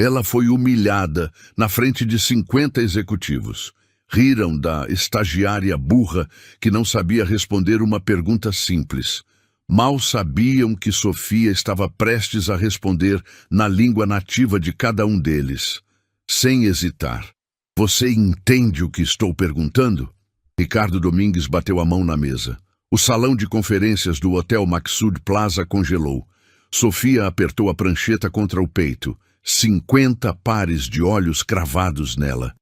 Ela foi humilhada na frente de 50 executivos. Riram da estagiária burra que não sabia responder uma pergunta simples. Mal sabiam que Sofia estava prestes a responder na língua nativa de cada um deles. Sem hesitar. Você entende o que estou perguntando? Ricardo Domingues bateu a mão na mesa. O salão de conferências do Hotel Maxud Plaza congelou. Sofia apertou a prancheta contra o peito. 50 pares de olhos cravados nela.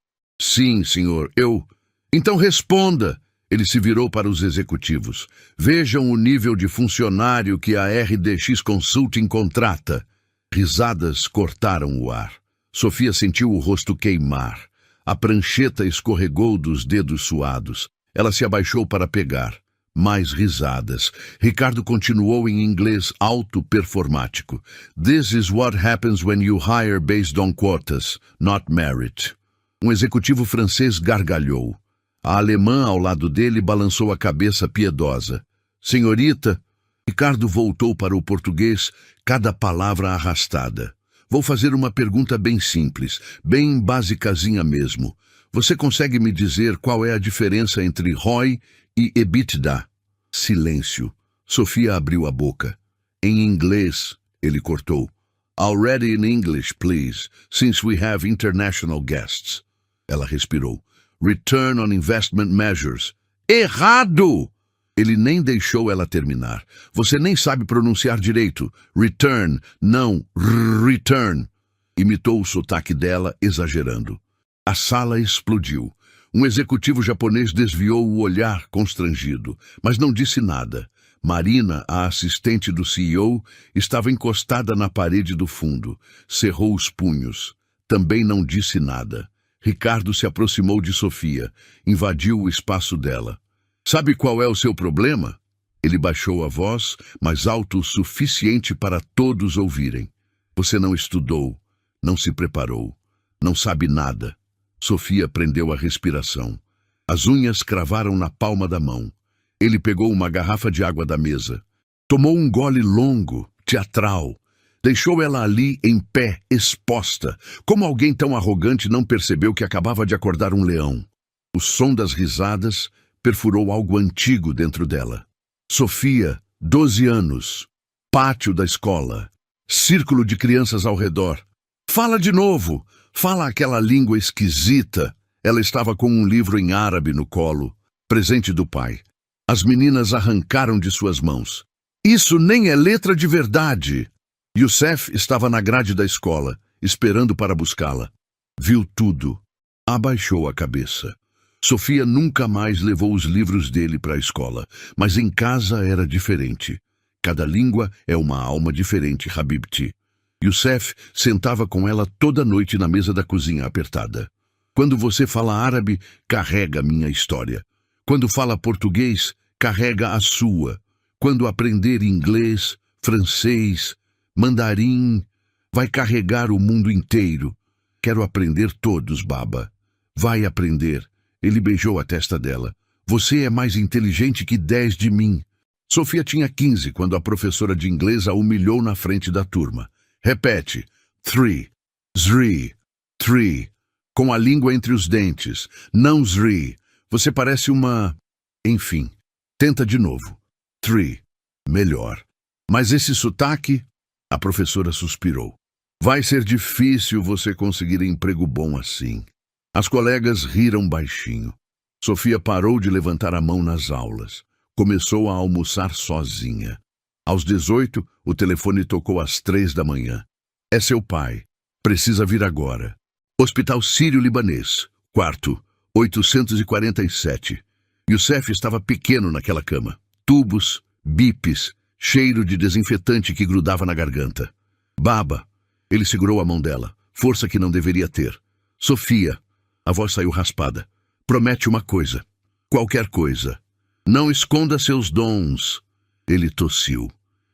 Sim, senhor, eu... Então responda! Ele se virou para os executivos. Vejam o nível de funcionário que a RDX Consulting contrata. Risadas cortaram o ar. Sofia sentiu o rosto queimar. A prancheta escorregou dos dedos suados. Ela se abaixou para pegar. Mais risadas. Ricardo continuou em inglês alto performático. This is what happens when you hire based on quotas, not merit. Um executivo francês gargalhou. A alemã ao lado dele balançou a cabeça piedosa. Senhorita, Ricardo voltou para o português, cada palavra arrastada. Vou fazer uma pergunta bem simples, bem basicazinha mesmo. Você consegue me dizer qual é a diferença entre ROI e EBITDA? Silêncio. Sofia abriu a boca. Em inglês, ele cortou. Already in English, please, since we have international guests. Ela respirou. Return on Investment Measures. Errado! Ele nem deixou ela terminar. Você nem sabe pronunciar direito. Return, não return. Imitou o sotaque dela, exagerando. A sala explodiu. Um executivo japonês desviou o olhar constrangido, mas não disse nada. Marina, a assistente do CEO, estava encostada na parede do fundo. Cerrou os punhos. Também não disse nada. Ricardo se aproximou de Sofia, invadiu o espaço dela. Sabe qual é o seu problema? Ele baixou a voz, mas alto o suficiente para todos ouvirem. Você não estudou, não se preparou, não sabe nada. Sofia prendeu a respiração. As unhas cravaram na palma da mão. Ele pegou uma garrafa de água da mesa. Tomou um gole longo, teatral. Deixou ela ali, em pé, exposta. Como alguém tão arrogante não percebeu que acabava de acordar um leão? O som das risadas perfurou algo antigo dentro dela. Sofia, 12 anos. Pátio da escola. Círculo de crianças ao redor. Fala de novo! Fala aquela língua esquisita. Ela estava com um livro em árabe no colo, presente do pai. As meninas arrancaram de suas mãos. Isso nem é letra de verdade! Youssef estava na grade da escola, esperando para buscá-la. Viu tudo. Abaixou a cabeça. Sofia nunca mais levou os livros dele para a escola, mas em casa era diferente. Cada língua é uma alma diferente, Habibti. Youssef sentava com ela toda noite na mesa da cozinha apertada. Quando você fala árabe, carrega minha história. Quando fala português, carrega a sua. Quando aprender inglês, francês, mandarim, vai carregar o mundo inteiro. Quero aprender todos, baba. Vai aprender. Ele beijou a testa dela. Você é mais inteligente que 10 de mim. Sofia tinha 15 quando a professora de inglês a humilhou na frente da turma. Repete. 3, zri, 3. Com a língua entre os dentes. Não zri. Você parece uma... Enfim. Tenta de novo. 3. Melhor. Mas esse sotaque... A professora suspirou. Vai ser difícil você conseguir emprego bom assim. As colegas riram baixinho. Sofia parou de levantar a mão nas aulas. Começou a almoçar sozinha. Aos 18, o telefone tocou às 3 da manhã. É seu pai. Precisa vir agora. Hospital Sírio-Libanês. Quarto, 847. Youssef estava pequeno naquela cama. Tubos, bipes, cheiro de desinfetante que grudava na garganta. Baba. Ele segurou a mão dela. Força que não deveria ter. Sofia. A voz saiu raspada. Promete uma coisa. Qualquer coisa. Não esconda seus dons. Ele tossiu.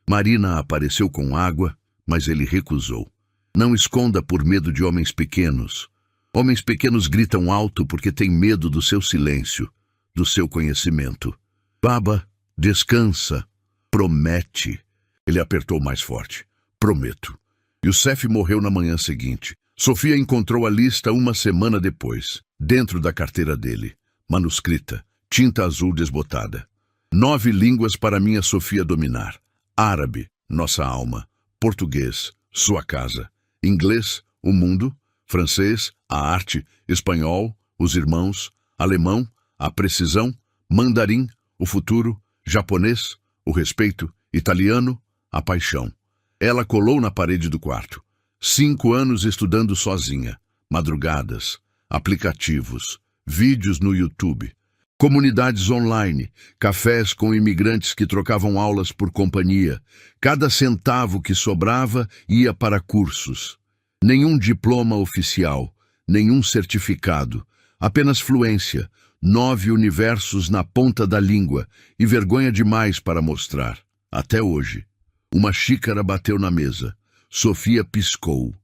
Marina apareceu com água, mas ele recusou. Não esconda por medo de homens pequenos. Homens pequenos gritam alto porque têm medo do seu silêncio, do seu conhecimento. Baba, descansa. Promete. Ele apertou mais forte. Prometo. Youssef morreu na manhã seguinte. Sofia encontrou a lista uma semana depois, dentro da carteira dele, manuscrita, tinta azul desbotada. 9 línguas para minha Sofia dominar. Árabe, nossa alma. Português, sua casa. Inglês, o mundo. Francês, a arte. Espanhol, os irmãos. Alemão, a precisão. Mandarim, o futuro. Japonês, o respeito. Italiano, a paixão. Ela colou na parede do quarto. 5 anos estudando sozinha. Madrugadas, aplicativos, vídeos no YouTube. Comunidades online, cafés com imigrantes que trocavam aulas por companhia. Cada centavo que sobrava ia para cursos. Nenhum diploma oficial, nenhum certificado, apenas fluência, 9 universos na ponta da língua e vergonha demais para mostrar. Até hoje. Uma xícara bateu na mesa. Sofia piscou.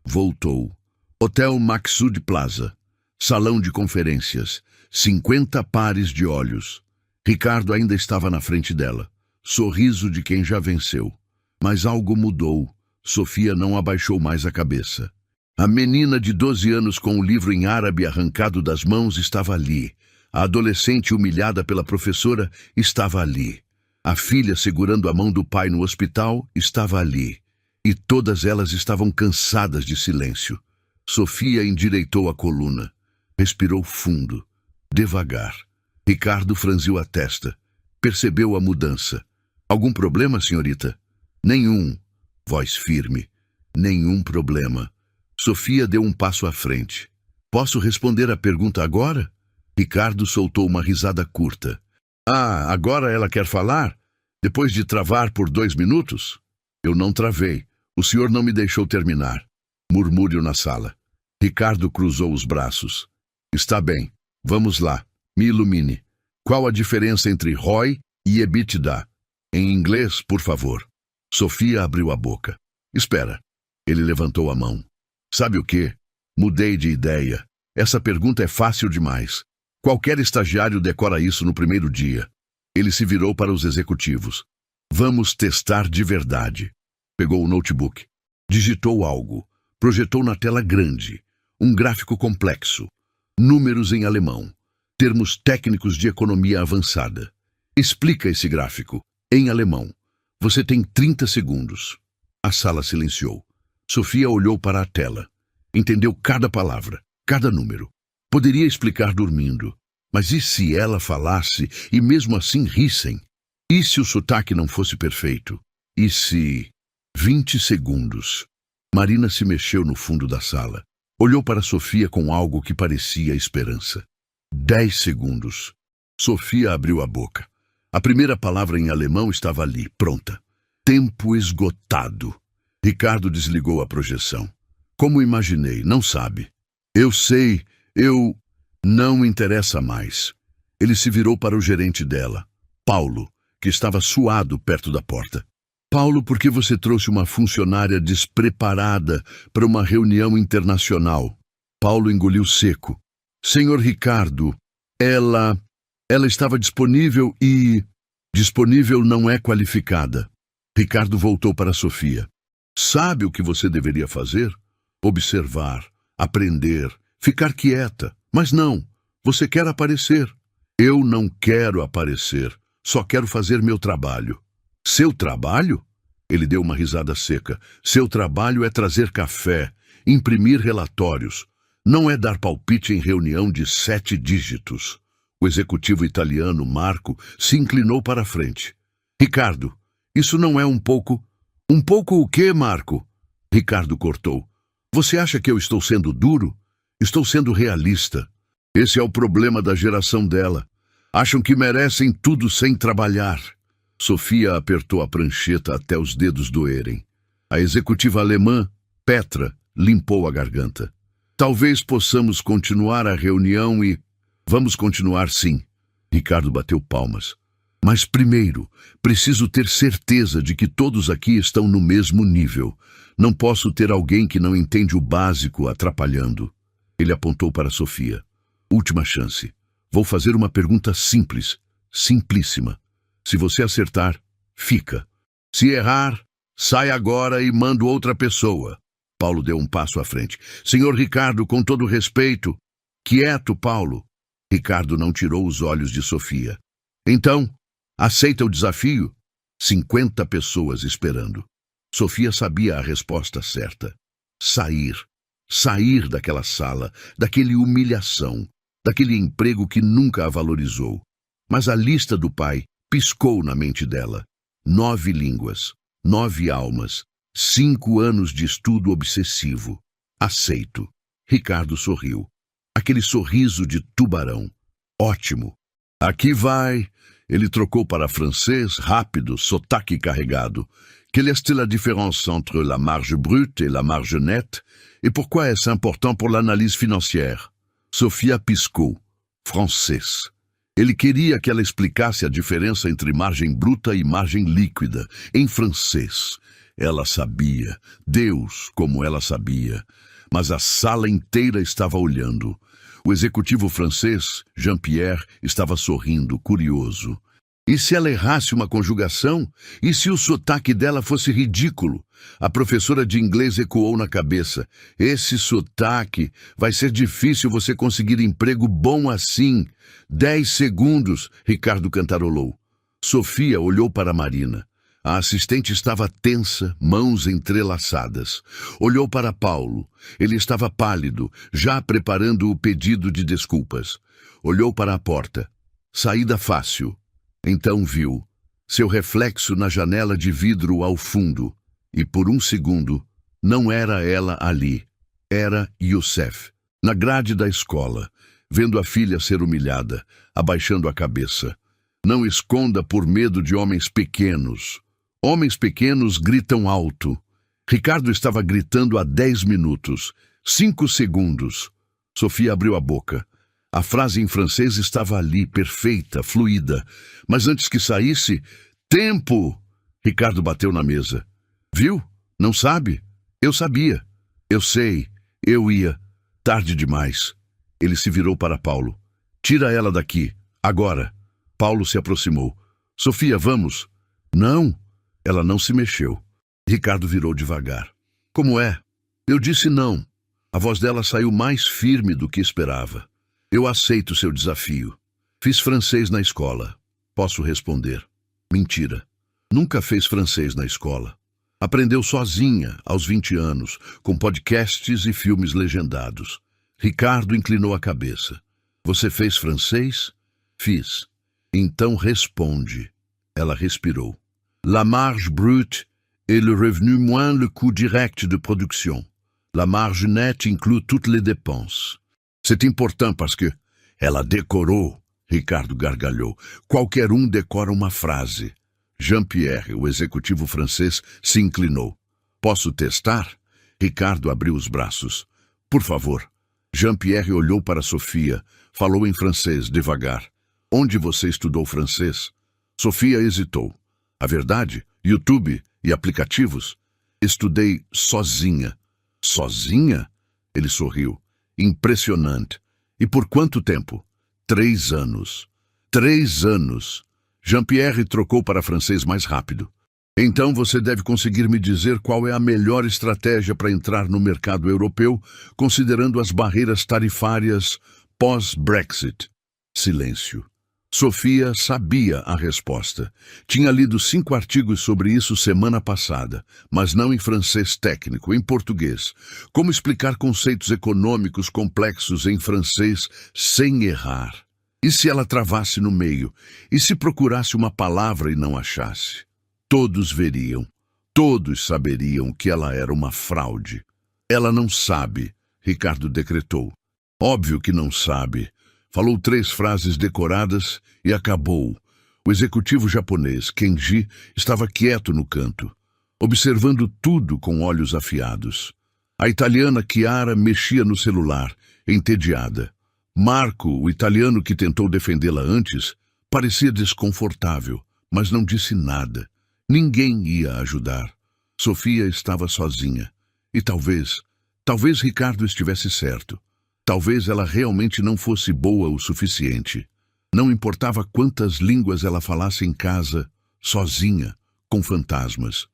Voltou. Hotel Maxud Plaza. Salão de conferências. 50 pares de olhos. Ricardo ainda estava na frente dela. Sorriso de quem já venceu. Mas algo mudou. Sofia não abaixou mais a cabeça. A menina de 12 anos com o livro em árabe arrancado das mãos estava ali. A adolescente humilhada pela professora estava ali. A filha segurando a mão do pai no hospital estava ali. E todas elas estavam cansadas de silêncio. Sofia endireitou a coluna. Respirou fundo. Devagar. Ricardo franziu a testa. Percebeu a mudança. Algum problema, senhorita? Nenhum. Voz firme. Nenhum problema. Sofia deu um passo à frente. Posso responder a pergunta agora? Ricardo soltou uma risada curta. Ah, agora ela quer falar? Depois de travar por 2 minutos? Eu não travei. O senhor não me deixou terminar. Murmúrio na sala. Ricardo cruzou os braços. Está bem. Vamos lá, me ilumine. Qual a diferença entre ROI e EBITDA? Em inglês, por favor. Sofia abriu a boca. Espera. Ele levantou a mão. Sabe o quê? Mudei de ideia. Essa pergunta é fácil demais. Qualquer estagiário decora isso no primeiro dia. Ele se virou para os executivos. Vamos testar de verdade. Pegou o notebook. Digitou algo. Projetou na tela grande. Um gráfico complexo. Números em alemão. Termos técnicos de economia avançada. Explica esse gráfico. Em alemão. Você tem 30 segundos. A sala silenciou. Sofia olhou para a tela. Entendeu cada palavra, cada número. Poderia explicar dormindo. Mas e se ela falasse e mesmo assim rissem? E se o sotaque não fosse perfeito? E se... 20 segundos. Marina se mexeu no fundo da sala. Olhou para Sofia com algo que parecia esperança. 10 segundos. Sofia abriu a boca. A primeira palavra em alemão estava ali, pronta. Tempo esgotado. Ricardo desligou a projeção. Como imaginei, não sabe. Eu sei, Não interessa mais. Ele se virou para o gerente dela, Paulo, que estava suado perto da porta. Paulo, por que você trouxe uma funcionária despreparada para uma reunião internacional? Paulo engoliu seco. Senhor Ricardo, ela estava disponível e... Disponível não é qualificada. Ricardo voltou para Sofia. Sabe o que você deveria fazer? Observar, aprender, ficar quieta. Mas não, você quer aparecer. Eu não quero aparecer, só quero fazer meu trabalho. Seu trabalho? Ele deu uma risada seca. Seu trabalho é trazer café, imprimir relatórios. Não é dar palpite em reunião de 7 dígitos. O executivo italiano, Marco, se inclinou para a frente. Ricardo, isso não é um pouco... Um pouco o quê, Marco? Ricardo cortou. Você acha que eu estou sendo duro? Estou sendo realista. Esse é o problema da geração dela. Acham que merecem tudo sem trabalhar. Sofia apertou a prancheta até os dedos doerem. A executiva alemã, Petra, limpou a garganta. Talvez possamos continuar a reunião e... Vamos continuar, sim. Ricardo bateu palmas. Mas primeiro, preciso ter certeza de que todos aqui estão no mesmo nível. Não posso ter alguém que não entende o básico atrapalhando. Ele apontou para Sofia. Última chance. Vou fazer uma pergunta simples, simplíssima. Se você acertar, fica. Se errar, sai agora e mando outra pessoa. Paulo deu um passo à frente. Senhor Ricardo, com todo respeito. Quieto, Paulo. Ricardo não tirou os olhos de Sofia. Então, aceita o desafio? 50 pessoas esperando. Sofia sabia a resposta certa. Sair. Sair daquela sala, daquele humilhação, daquele emprego que nunca a valorizou. Mas a lista do pai piscou na mente dela. 9 línguas, 9 almas, 5 anos de estudo obsessivo. Aceito. Ricardo sorriu. Aquele sorriso de tubarão. Ótimo. Aqui vai. Ele trocou para francês, rápido, sotaque carregado. Quelle est la différence entre la marge brute et la marge nette? Et pourquoi est-ce important pour l'analyse financière? Sofia piscou. Francês. Ele queria que ela explicasse a diferença entre margem bruta e margem líquida, em francês. Ela sabia, Deus como ela sabia, mas a sala inteira estava olhando. O executivo francês, Jean-Pierre, estava sorrindo, curioso. E se ela errasse uma conjugação? E se o sotaque dela fosse ridículo? A professora de inglês ecoou na cabeça. Esse sotaque, vai ser difícil você conseguir emprego bom assim. 10 segundos, Ricardo cantarolou. Sofia olhou para Marina. A assistente estava tensa, mãos entrelaçadas. Olhou para Paulo. Ele estava pálido, já preparando o pedido de desculpas. Olhou para a porta. Saída fácil. Então viu seu reflexo na janela de vidro ao fundo. E por um segundo, não era ela ali. Era Youssef, na grade da escola, vendo a filha ser humilhada, abaixando a cabeça. Não esconda por medo de homens pequenos. Homens pequenos gritam alto. Ricardo estava gritando há 10 minutos. 5 segundos. Sofia abriu a boca. A frase em francês estava ali, perfeita, fluida. Mas antes que saísse, tempo! Ricardo bateu na mesa. Viu? Não sabe? Eu sabia. Eu sei. Eu ia. Tarde demais. Ele se virou para Paulo. Tira ela daqui. Agora. Paulo se aproximou. Sofia, vamos. Não. Ela não se mexeu. Ricardo virou devagar. Como é? Eu disse não. A voz dela saiu mais firme do que esperava. Eu aceito seu desafio. Fiz francês na escola. Posso responder. Mentira. Nunca fez francês na escola. Aprendeu sozinha, aos 20 anos, com podcasts e filmes legendados. Ricardo inclinou a cabeça. Você fez francês? Fiz. Então responde. Ela respirou. La marge brute est le revenu moins le coût direct de production. La marge nette inclut toutes les dépenses. C'est important parce que... Ela decorou, Ricardo gargalhou. Qualquer um decora uma frase. Jean-Pierre, o executivo francês, se inclinou. Posso testar? Ricardo abriu os braços. Por favor. Jean-Pierre olhou para Sofia. Falou em francês, devagar. Onde você estudou francês? Sofia hesitou. A verdade? YouTube e aplicativos? Estudei sozinha. Sozinha? Ele sorriu. Impressionante. E por quanto tempo? 3 anos. 3 anos. Jean-Pierre trocou para francês mais rápido. Então você deve conseguir me dizer qual é a melhor estratégia para entrar no mercado europeu, considerando as barreiras tarifárias pós-Brexit. Silêncio. Sofia sabia a resposta. Tinha lido 5 artigos sobre isso semana passada, mas não em francês técnico, em português. Como explicar conceitos econômicos complexos em francês sem errar? E se ela travasse no meio? E se procurasse uma palavra e não achasse? Todos veriam, todos saberiam que ela era uma fraude. Ela não sabe, Ricardo decretou. Óbvio que não sabe. Falou 3 frases decoradas e acabou. O executivo japonês, Kenji, estava quieto no canto, observando tudo com olhos afiados. A italiana Chiara mexia no celular, entediada. Marco, o italiano que tentou defendê-la antes, parecia desconfortável, mas não disse nada. Ninguém ia ajudar. Sofia estava sozinha. E talvez Ricardo estivesse certo. Talvez ela realmente não fosse boa o suficiente. Não importava quantas línguas ela falasse em casa, sozinha, com fantasmas.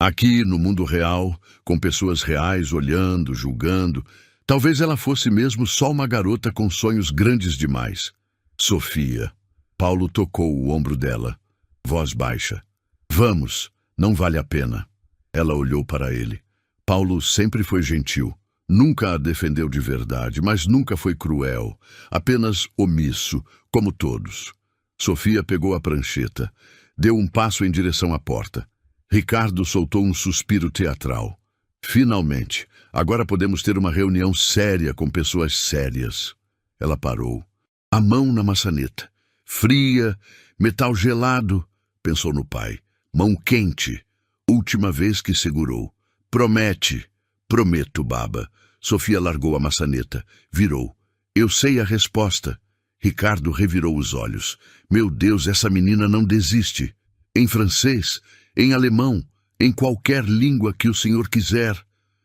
Aqui, no mundo real, com pessoas reais olhando, julgando, talvez ela fosse mesmo só uma garota com sonhos grandes demais. Sofia. Paulo tocou o ombro dela. Voz baixa. Vamos, não vale a pena. Ela olhou para ele. Paulo sempre foi gentil. Nunca a defendeu de verdade, mas nunca foi cruel. Apenas omisso, como todos. Sofia pegou a prancheta. Deu um passo em direção à porta. Ricardo soltou um suspiro teatral. Finalmente, agora podemos ter uma reunião séria com pessoas sérias. Ela parou. A mão na maçaneta. Fria, metal gelado, pensou no pai. Mão quente. Última vez que segurou. Promete. Prometo, baba. Sofia largou a maçaneta. Virou. Eu sei a resposta. Ricardo revirou os olhos. Meu Deus, essa menina não desiste. Em francês, em alemão, em qualquer língua que o senhor quiser.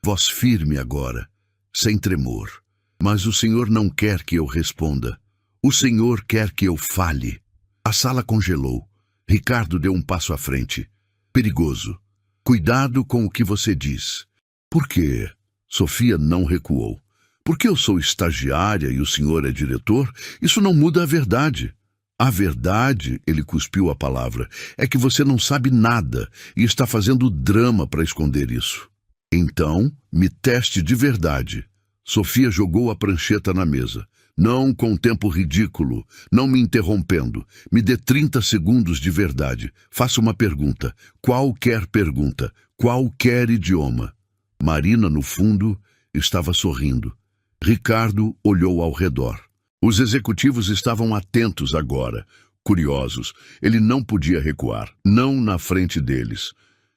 Voz firme agora, sem tremor. Mas o senhor não quer que eu responda. O senhor quer que eu fale. A sala congelou. Ricardo deu um passo à frente. Perigoso. Cuidado com o que você diz. Por quê? Sofia não recuou. Porque eu sou estagiária e o senhor é diretor, isso não muda a verdade. A verdade, ele cuspiu a palavra, é que você não sabe nada e está fazendo drama para esconder isso. Então, me teste de verdade. Sofia jogou a prancheta na mesa. Não com tempo ridículo, não me interrompendo. Me dê 30 segundos de verdade. Faça uma pergunta. Qualquer pergunta. Qualquer idioma. Marina, no fundo, estava sorrindo. Ricardo olhou ao redor. Os executivos estavam atentos agora, curiosos. Ele não podia recuar, não na frente deles.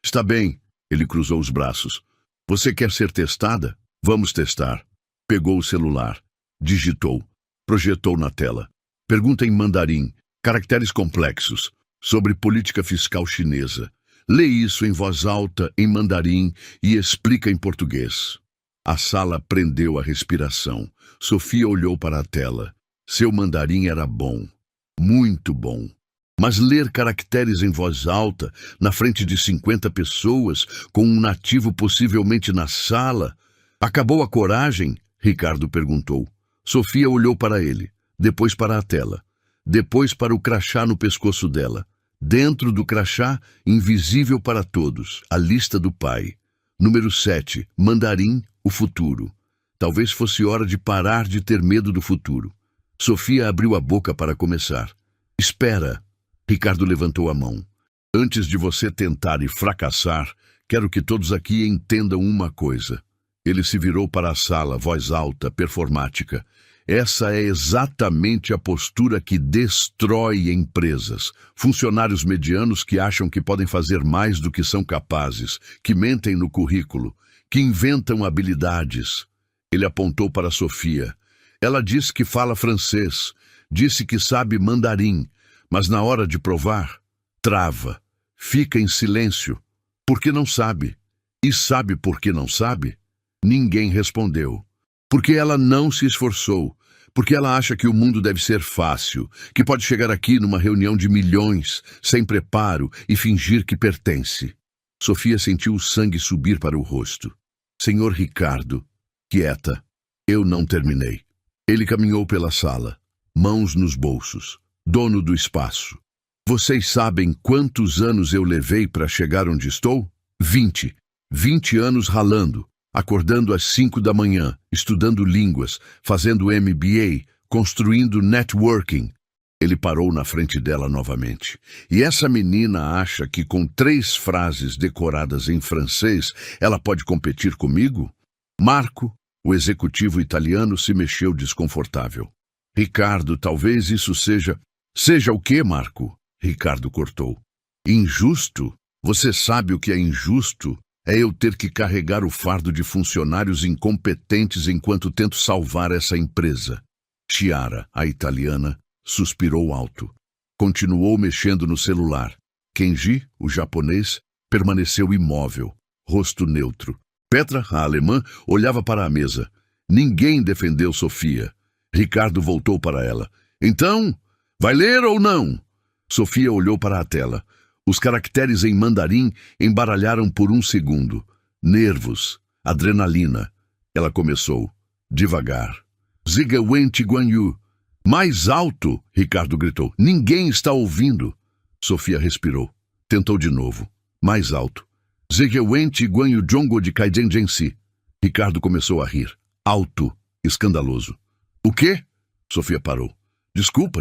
Está bem, ele cruzou os braços. Você quer ser testada? Vamos testar. Pegou o celular, digitou, projetou na tela. Pergunta em mandarim, caracteres complexos, sobre política fiscal chinesa. Lê isso em voz alta, em mandarim, e explica em português. A sala prendeu a respiração. Sofia olhou para a tela. Seu mandarim era bom. Muito bom. Mas ler caracteres em voz alta, na frente de 50 pessoas, com um nativo possivelmente na sala... Acabou a coragem? Ricardo perguntou. Sofia olhou para ele, depois para a tela, depois para o crachá no pescoço dela. Dentro do crachá, invisível para todos, a lista do pai. Número 7, mandarim, o futuro. Talvez fosse hora de parar de ter medo do futuro. Sofia abriu a boca para começar. Espera. Ricardo levantou a mão. Antes de você tentar e fracassar, quero que todos aqui entendam uma coisa. Ele se virou para a sala, voz alta, performática. Essa é exatamente a postura que destrói empresas. Funcionários medianos que acham que podem fazer mais do que são capazes, que mentem no currículo, que inventam habilidades. Ele apontou para Sofia. Ela disse que fala francês, disse que sabe mandarim, mas na hora de provar, trava, fica em silêncio, porque não sabe. E sabe por que não sabe? Ninguém respondeu. Porque ela não se esforçou, porque ela acha que o mundo deve ser fácil, que pode chegar aqui numa reunião de milhões, sem preparo e fingir que pertence. Sofia sentiu o sangue subir para o rosto. Senhor Ricardo, quieta. Eu não terminei. Ele caminhou pela sala, mãos nos bolsos, dono do espaço. Vocês sabem quantos anos eu levei para chegar onde estou? 20. 20 anos ralando. Acordando às 5 da manhã, estudando línguas, fazendo MBA, construindo networking. Ele parou na frente dela novamente. E essa menina acha que com 3 frases decoradas em francês, ela pode competir comigo? Marco, o executivo italiano, se mexeu desconfortável. Ricardo, talvez isso seja... Seja o quê, Marco? Ricardo cortou. Injusto? Você sabe o que é injusto? É eu ter que carregar o fardo de funcionários incompetentes enquanto tento salvar essa empresa. Chiara, a italiana, suspirou alto. Continuou mexendo no celular. Kenji, o japonês, permaneceu imóvel, rosto neutro. Petra, a alemã, olhava para a mesa. Ninguém defendeu Sofia. Ricardo voltou para ela. Então, vai ler ou não? Sofia olhou para a tela. Os caracteres em mandarim embaralharam por um segundo. Nervos, adrenalina. Ela começou, devagar. Zigawen Guan Yu. Mais alto, Ricardo gritou. Ninguém está ouvindo. Sofia respirou. Tentou de novo. Mais alto. Zigawen Guan Yu Jongo de Kaiden Gensi. Ricardo começou a rir. Alto, escandaloso. O quê? Sofia parou. Desculpa.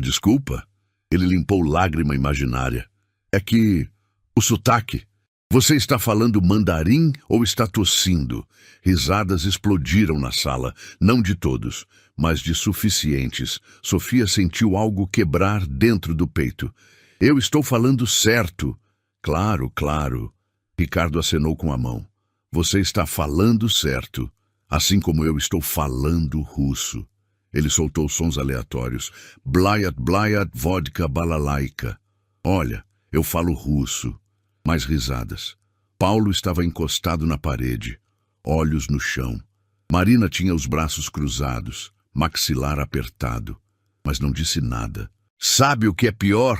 Ele limpou lágrima imaginária. É que o sotaque. Você está falando mandarim ou está tossindo? Risadas explodiram na sala, não de todos, mas de suficientes. Sofia sentiu algo quebrar dentro do peito. Eu estou falando certo. Claro. Ricardo acenou com a mão. Você está falando certo, assim como eu estou falando russo. Ele soltou sons aleatórios. Blayat, vodka, balalaika. Olha, eu falo russo. Mais risadas. Paulo estava encostado na parede, olhos no chão. Marina tinha os braços cruzados, maxilar apertado, mas não disse nada. Sabe o que é pior?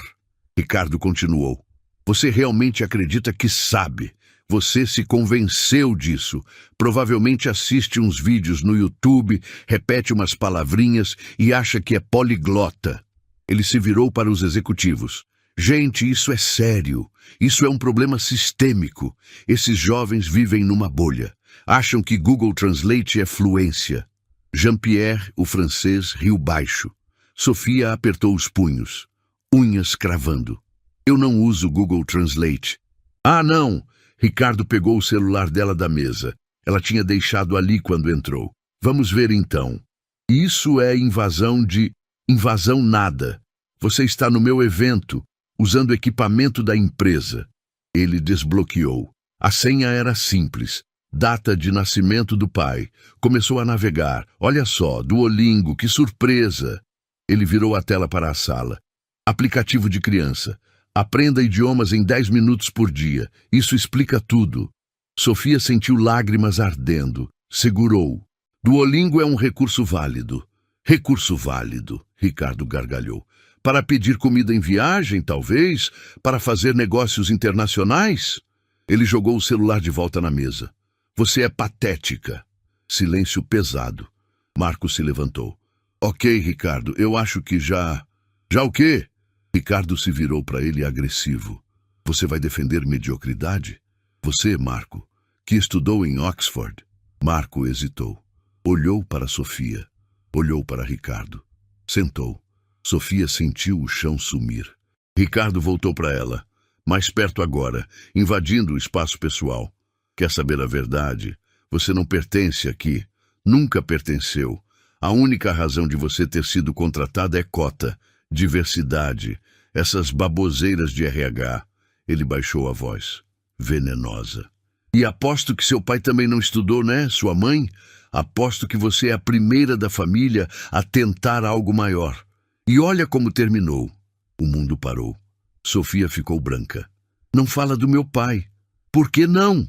Ricardo continuou. Você realmente acredita que sabe? Você se convenceu disso. Provavelmente assiste uns vídeos no YouTube, repete umas palavrinhas e acha que é poliglota. Ele se virou para os executivos. Gente, isso é sério. Isso é um problema sistêmico. Esses jovens vivem numa bolha. Acham que Google Translate é fluência. Jean-Pierre, o francês, riu baixo. Sofia apertou os punhos, unhas cravando. Eu não uso Google Translate. Ah, não! Ricardo pegou o celular dela da mesa. Ela tinha deixado ali quando entrou. Vamos ver então. Isso é invasão de... Invasão nada. Você está no meu evento, usando equipamento da empresa. Ele desbloqueou. A senha era simples. Data de nascimento do pai. Começou a navegar. Olha só, Duolingo, que surpresa! Ele virou a tela para a sala. Aplicativo de criança. Aprenda idiomas em 10 minutos por dia. Isso explica tudo. Sofia sentiu lágrimas ardendo. Segurou. Duolingo é um recurso válido. Recurso válido, Ricardo gargalhou. Para pedir comida em viagem, talvez? Para fazer negócios internacionais? Ele jogou o celular de volta na mesa. Você é patética. Silêncio pesado. Marco se levantou. Ok, Ricardo, eu acho que já... Já o quê? Ricardo se virou para ele agressivo. Você vai defender mediocridade? Você, Marco, que estudou em Oxford. Marco hesitou. Olhou para Sofia. Olhou para Ricardo. Sentou. Sofia sentiu o chão sumir. Ricardo voltou para ela. Mais perto agora, invadindo o espaço pessoal. Quer saber a verdade? Você não pertence aqui. Nunca pertenceu. A única razão de você ter sido contratada é cota, diversidade, essas baboseiras de RH. Ele baixou a voz. Venenosa. E aposto que seu pai também não estudou, né? Sua mãe? Aposto que você é a primeira da família a tentar algo maior. E olha como terminou. O mundo parou. Sofia ficou branca. Não fala do meu pai. Por que não?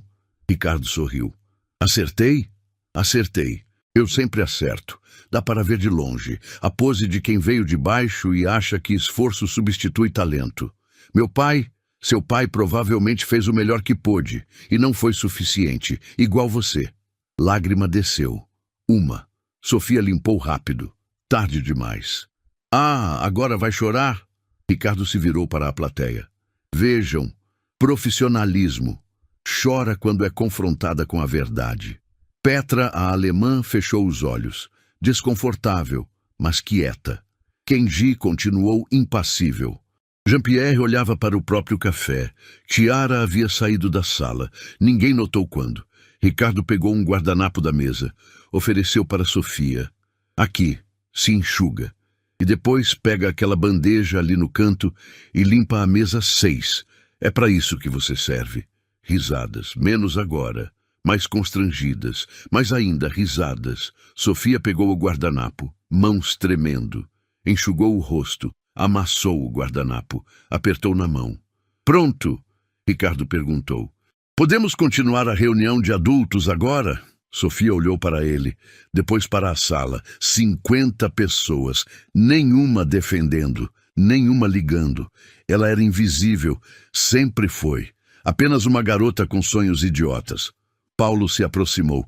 Ricardo sorriu. Acertei? Acertei. Eu sempre acerto. Dá para ver de longe. A pose de quem veio de baixo e acha que esforço substitui talento. Meu pai, seu pai provavelmente fez o melhor que pôde e não foi suficiente, igual você. Lágrima desceu. Uma. Sofia limpou rápido. Tarde demais. Ah, agora vai chorar? Ricardo se virou para a plateia. Vejam, profissionalismo. Chora quando é confrontada com a verdade. Petra, a alemã, fechou os olhos. Desconfortável, mas quieta. Kenji continuou impassível. Jean-Pierre olhava para o próprio café. Chiara havia saído da sala. Ninguém notou quando. Ricardo pegou um guardanapo da mesa. Ofereceu para Sofia. Aqui, se enxuga. E depois pega aquela bandeja ali no canto e limpa a mesa 6. É para isso que você serve. Risadas, menos agora. Mais constrangidas, mas ainda risadas. Sofia pegou o guardanapo, mãos tremendo. Enxugou o rosto, amassou o guardanapo, apertou na mão. Pronto? Ricardo perguntou. Podemos continuar a reunião de adultos agora? Sofia olhou para ele, depois para a sala. 50 pessoas, nenhuma defendendo, nenhuma ligando. Ela era invisível, sempre foi. Apenas uma garota com sonhos idiotas. Paulo se aproximou.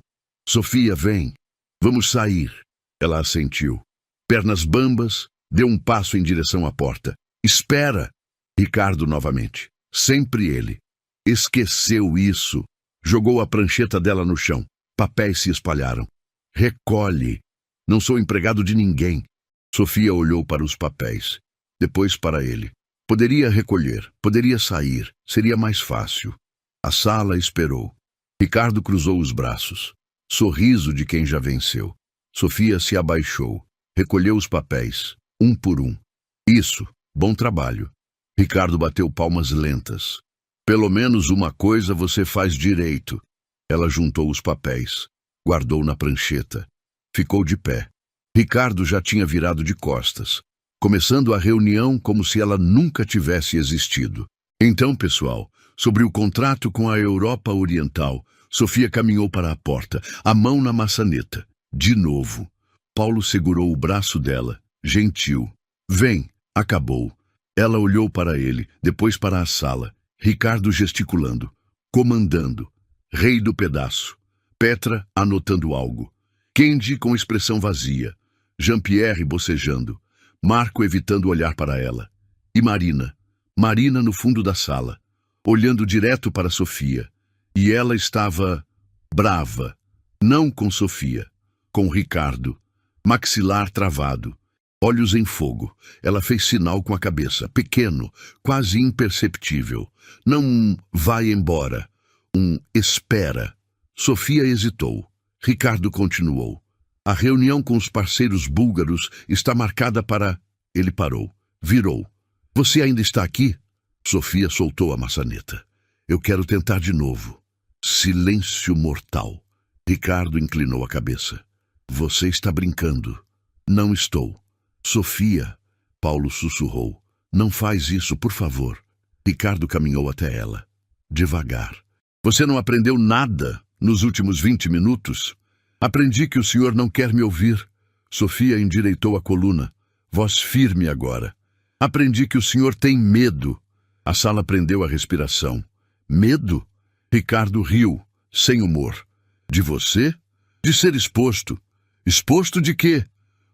Sofia, vem. Vamos sair. Ela assentiu. Pernas bambas, deu um passo em direção à porta. Espera! Ricardo novamente. Sempre ele. Esqueceu isso. Jogou a prancheta dela no chão. Papéis se espalharam. Recolhe. Não sou empregado de ninguém. Sofia olhou para os papéis. Depois para ele. Poderia recolher, poderia sair, seria mais fácil. A sala esperou. Ricardo cruzou os braços. Sorriso de quem já venceu. Sofia se abaixou. Recolheu os papéis, um por um. Isso, bom trabalho. Ricardo bateu palmas lentas. Pelo menos uma coisa você faz direito. Ela juntou os papéis. Guardou na prancheta. Ficou de pé. Ricardo já tinha virado de costas, começando a reunião como se ela nunca tivesse existido. Então, pessoal, sobre o contrato com a Europa Oriental, Sofia caminhou para a porta, a mão na maçaneta. De novo. Paulo segurou o braço dela, gentil. Vem, acabou. Ela olhou para ele, depois para a sala. Ricardo gesticulando, comandando. Rei do pedaço. Petra anotando algo. Kendi com expressão vazia. Jean-Pierre bocejando. Marco evitando olhar para ela. E Marina. Marina no fundo da sala, olhando direto para Sofia. E ela estava brava. Não com Sofia, com Ricardo. Maxilar travado. Olhos em fogo. Ela fez sinal com a cabeça, pequeno, quase imperceptível. Não vai embora. Espera. Sofia hesitou. Ricardo continuou. A reunião com os parceiros búlgaros está marcada para... Ele parou. Virou. Você ainda está aqui? Sofia soltou a maçaneta. Eu quero tentar de novo. Silêncio mortal. Ricardo inclinou a cabeça. Você está brincando. Não estou. Sofia, Paulo sussurrou. Não faz isso, por favor. Ricardo caminhou até ela. Devagar. Você não aprendeu nada nos últimos 20 minutos? Aprendi que o senhor não quer me ouvir. Sofia endireitou a coluna. Voz firme agora. Aprendi que o senhor tem medo. A sala prendeu a respiração. Medo? Ricardo riu, sem humor. De você? De ser exposto. Exposto de quê?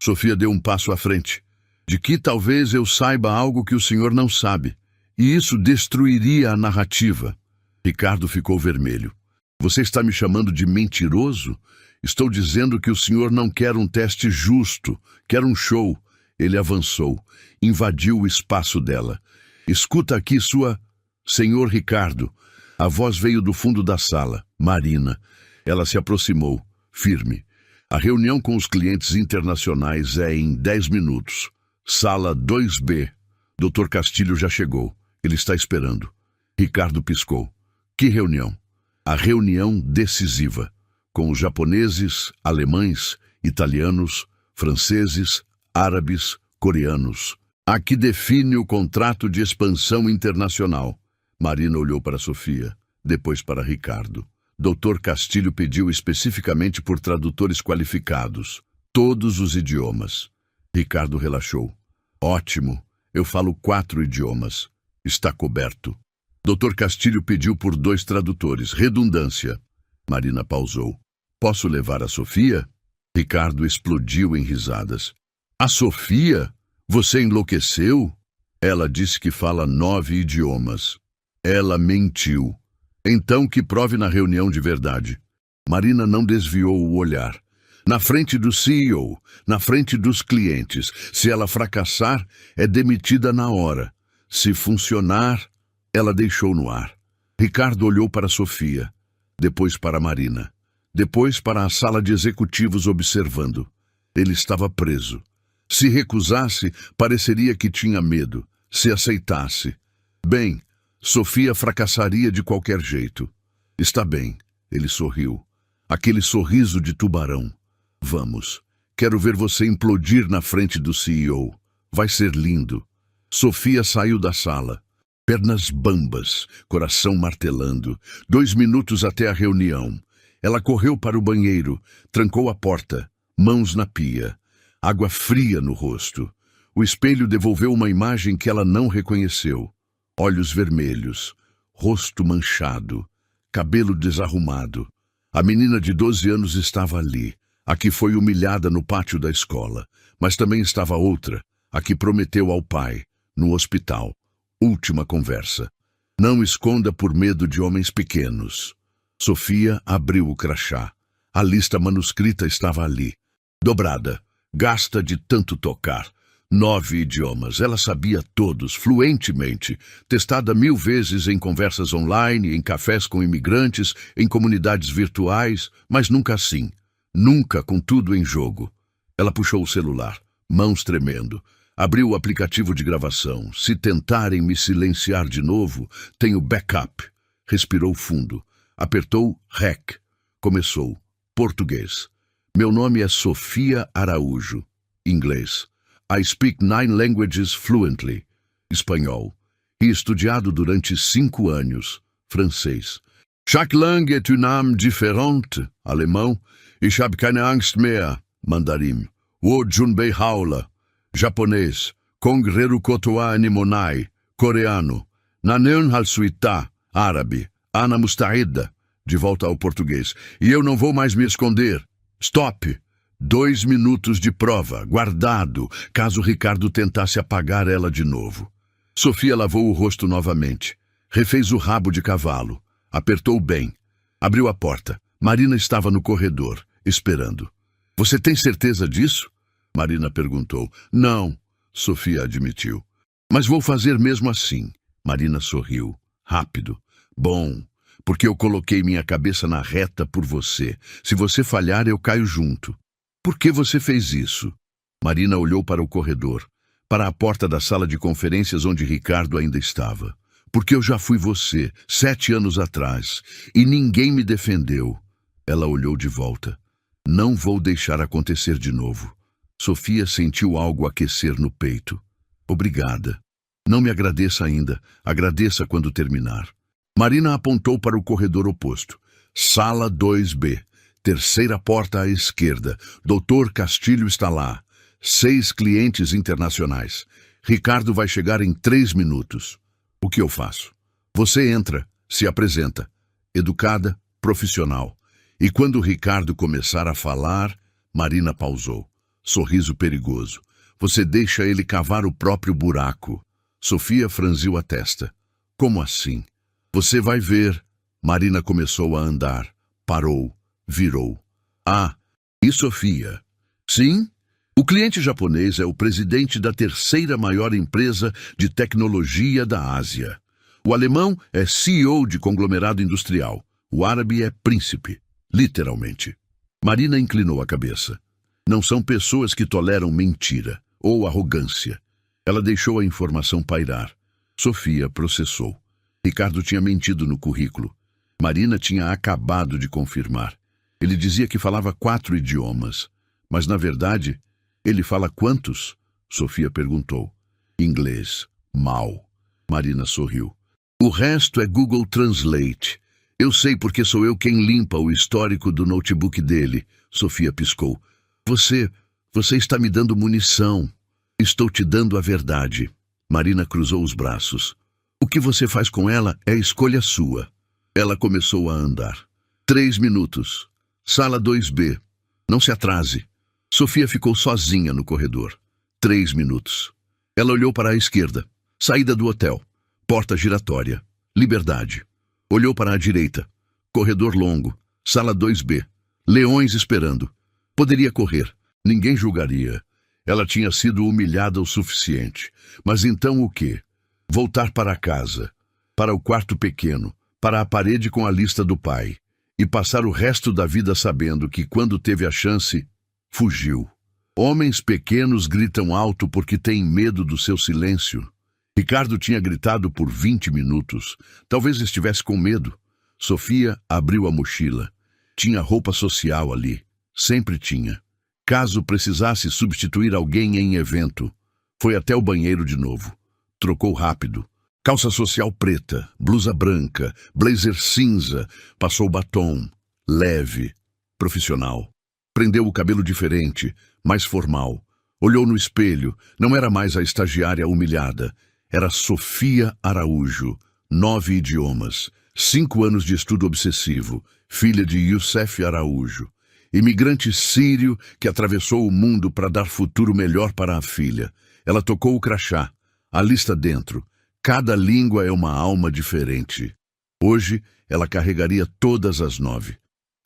Sofia deu um passo à frente. De que talvez eu saiba algo que o senhor não sabe. E isso destruiria a narrativa. Ricardo ficou vermelho. Você está me chamando de mentiroso? Estou dizendo que o senhor não quer um teste justo, quer um show. Ele avançou, invadiu o espaço dela. Escuta aqui sua... Senhor Ricardo. A voz veio do fundo da sala. Marina. Ela se aproximou, firme. A reunião com os clientes internacionais é em 10 minutos. Sala 2B. Dr. Castilho já chegou. Ele está esperando. Ricardo piscou. Que reunião? A reunião decisiva. Com os japoneses, alemães, italianos, franceses, árabes, coreanos. A que define o contrato de expansão internacional. Marina olhou para Sofia, depois para Ricardo. Dr. Castilho pediu especificamente por tradutores qualificados. Todos os idiomas. Ricardo relaxou. Ótimo, eu falo 4 idiomas. Está coberto. Dr. Castilho pediu por 2 tradutores. Redundância. Marina pausou. Posso levar a Sofia? Ricardo explodiu em risadas. A Sofia? Você enlouqueceu? Ela disse que fala 9 idiomas. Ela mentiu. Então que prove na reunião de verdade. Marina não desviou o olhar. Na frente do CEO, na frente dos clientes. Se ela fracassar, é demitida na hora. Se funcionar, ela deixou no ar. Ricardo olhou para Sofia, depois para Marina, depois para a sala de executivos observando. Ele estava preso. Se recusasse, pareceria que tinha medo. Se aceitasse. Bem, Sofia fracassaria de qualquer jeito. Está bem, ele sorriu. Aquele sorriso de tubarão. Vamos, quero ver você implodir na frente do CEO. Vai ser lindo. Sofia saiu da sala. Pernas bambas, coração martelando. 2 minutos até a reunião. Ela correu para o banheiro, trancou a porta, mãos na pia. Água fria no rosto. O espelho devolveu uma imagem que ela não reconheceu. Olhos vermelhos, rosto manchado, cabelo desarrumado. A menina de 12 anos estava ali, a que foi humilhada no pátio da escola, mas também estava outra, a que prometeu ao pai, no hospital. Última conversa. Não esconda por medo de homens pequenos. Sofia abriu o crachá. A lista manuscrita estava ali, dobrada, gasta de tanto tocar. 9 idiomas, ela sabia todos, fluentemente, testada 1000 vezes em conversas online, em cafés com imigrantes, em comunidades virtuais, mas nunca assim, nunca com tudo em jogo. Ela puxou o celular, mãos tremendo, abriu o aplicativo de gravação. Se tentarem me silenciar de novo, tenho backup. Respirou fundo, apertou REC. Começou, português. Meu nome é Sofia Araújo. Inglês. I speak 9 languages fluently. Espanhol. E estudado durante 5 anos. Francês. Chaque langue est un âme différente. Alemão. Ich habe keine Angst mehr. Mandarim. Wo Junbei Haula. Japonês. Kongreru Kotoa Nimonai. Coreano. Naneun Halsuita. Árabe. Ana Mustaida. De volta ao português. E eu não vou mais me esconder. Stop! 2 minutos de prova, guardado, caso Ricardo tentasse apagar ela de novo. Sofia lavou o rosto novamente. Refez o rabo de cavalo. Apertou bem. Abriu a porta. Marina estava no corredor, esperando. Você tem certeza disso? Marina perguntou. Não, Sofia admitiu. Mas vou fazer mesmo assim. Marina sorriu. Rápido. Bom, porque eu coloquei minha cabeça na reta por você. Se você falhar, eu caio junto. Por que você fez isso? Marina olhou para o corredor, para a porta da sala de conferências onde Ricardo ainda estava. Porque eu já fui você, 7 anos atrás, e ninguém me defendeu. Ela olhou de volta. Não vou deixar acontecer de novo. Sofia sentiu algo aquecer no peito. Obrigada. Não me agradeça ainda. Agradeça quando terminar. Marina apontou para o corredor oposto. Sala 2B. Terceira porta à esquerda. Doutor Castilho está lá. 6 clientes internacionais. Ricardo vai chegar em 3 minutos. O que eu faço? Você entra, se apresenta. Educada, profissional. E quando Ricardo começar a falar, Marina pausou. Sorriso perigoso. Você deixa ele cavar o próprio buraco. Sofia franziu a testa. Como assim? Você vai ver. Marina começou a andar. Parou. Virou. Ah, e Sofia? Sim? O cliente japonês é o presidente da 3ª maior empresa de tecnologia da Ásia. O alemão é CEO de conglomerado industrial. O árabe é príncipe, literalmente. Marina inclinou a cabeça. Não são pessoas que toleram mentira ou arrogância. Ela deixou a informação pairar. Sofia processou. Ricardo tinha mentido no currículo. Marina tinha acabado de confirmar. Ele dizia que falava 4 idiomas. Mas, na verdade, ele fala quantos? Sofia perguntou. Inglês. Mal. Marina sorriu. O resto é Google Translate. Eu sei porque sou eu quem limpa o histórico do notebook dele. Sofia piscou. Você está me dando munição. Estou te dando a verdade. Marina cruzou os braços. O que você faz com ela é escolha sua. Ela começou a andar. 3 minutos. Sala 2B. Não se atrase. Sofia ficou sozinha no corredor. 3 minutos. Ela olhou para a esquerda. Saída do hotel. Porta giratória. Liberdade. Olhou para a direita. Corredor longo. Sala 2B. Leões esperando. Poderia correr. Ninguém julgaria. Ela tinha sido humilhada o suficiente. Mas então o quê? Voltar para casa. Para o quarto pequeno. Para a parede com a lista do pai. E passar o resto da vida sabendo que, quando teve a chance, fugiu. Homens pequenos gritam alto porque têm medo do seu silêncio. Ricardo tinha gritado por 20 minutos. Talvez estivesse com medo. Sofia abriu a mochila. Tinha roupa social ali. Sempre tinha. Caso precisasse substituir alguém em evento. Foi até o banheiro de novo. Trocou rápido. Calça social preta, blusa branca, blazer cinza, passou batom, leve, profissional. Prendeu o cabelo diferente, mais formal. Olhou no espelho. Não era mais a estagiária humilhada. Era Sofia Araújo. 9 idiomas. 5 anos de estudo obsessivo. Filha de Youssef Araújo. Imigrante sírio que atravessou o mundo para dar futuro melhor para a filha. Ela tocou o crachá. A lista dentro. Cada língua é uma alma diferente. Hoje, ela carregaria todas as 9.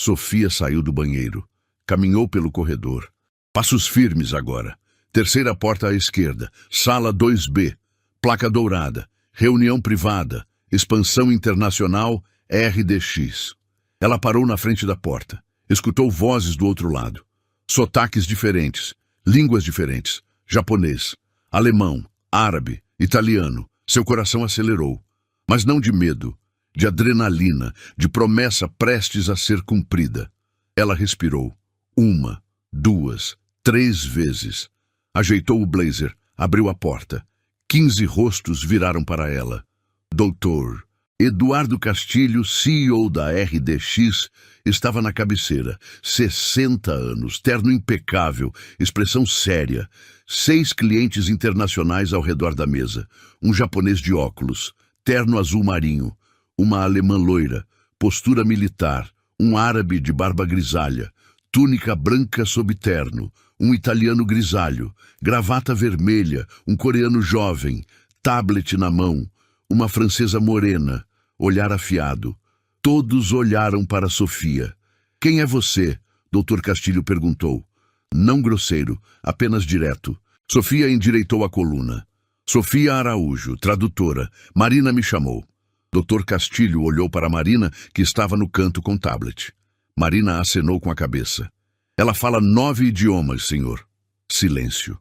Sofia saiu do banheiro. Caminhou pelo corredor. Passos firmes agora. Terceira porta à esquerda. Sala 2B. Placa dourada. Reunião privada. Expansão internacional RDX. Ela parou na frente da porta. Escutou vozes do outro lado. Sotaques diferentes. Línguas diferentes. Japonês. Alemão. Árabe. Italiano. Seu coração acelerou. Mas não de medo. De adrenalina. De promessa prestes a ser cumprida. Ela respirou. 1, 2, 3 vezes. Ajeitou o blazer. Abriu a porta. 15 rostos viraram para ela. Doutor Eduardo Castilho, CEO da RDX, estava na cabeceira. 60 anos, terno impecável, expressão séria. 6 clientes internacionais ao redor da mesa. Um japonês de óculos, terno azul marinho. Uma alemã loira, postura militar. Um árabe de barba grisalha. Túnica branca sob terno. Um italiano grisalho. Gravata vermelha. Um coreano jovem. Tablet na mão. Uma francesa morena, olhar afiado. Todos olharam para Sofia. Quem é você? Dr. Castilho perguntou. Não grosseiro, apenas direto. Sofia endireitou a coluna. Sofia Araújo, tradutora. Marina me chamou. Dr. Castilho olhou para Marina, que estava no canto com tablet. Marina acenou com a cabeça. Ela fala 9 idiomas, senhor. Silêncio.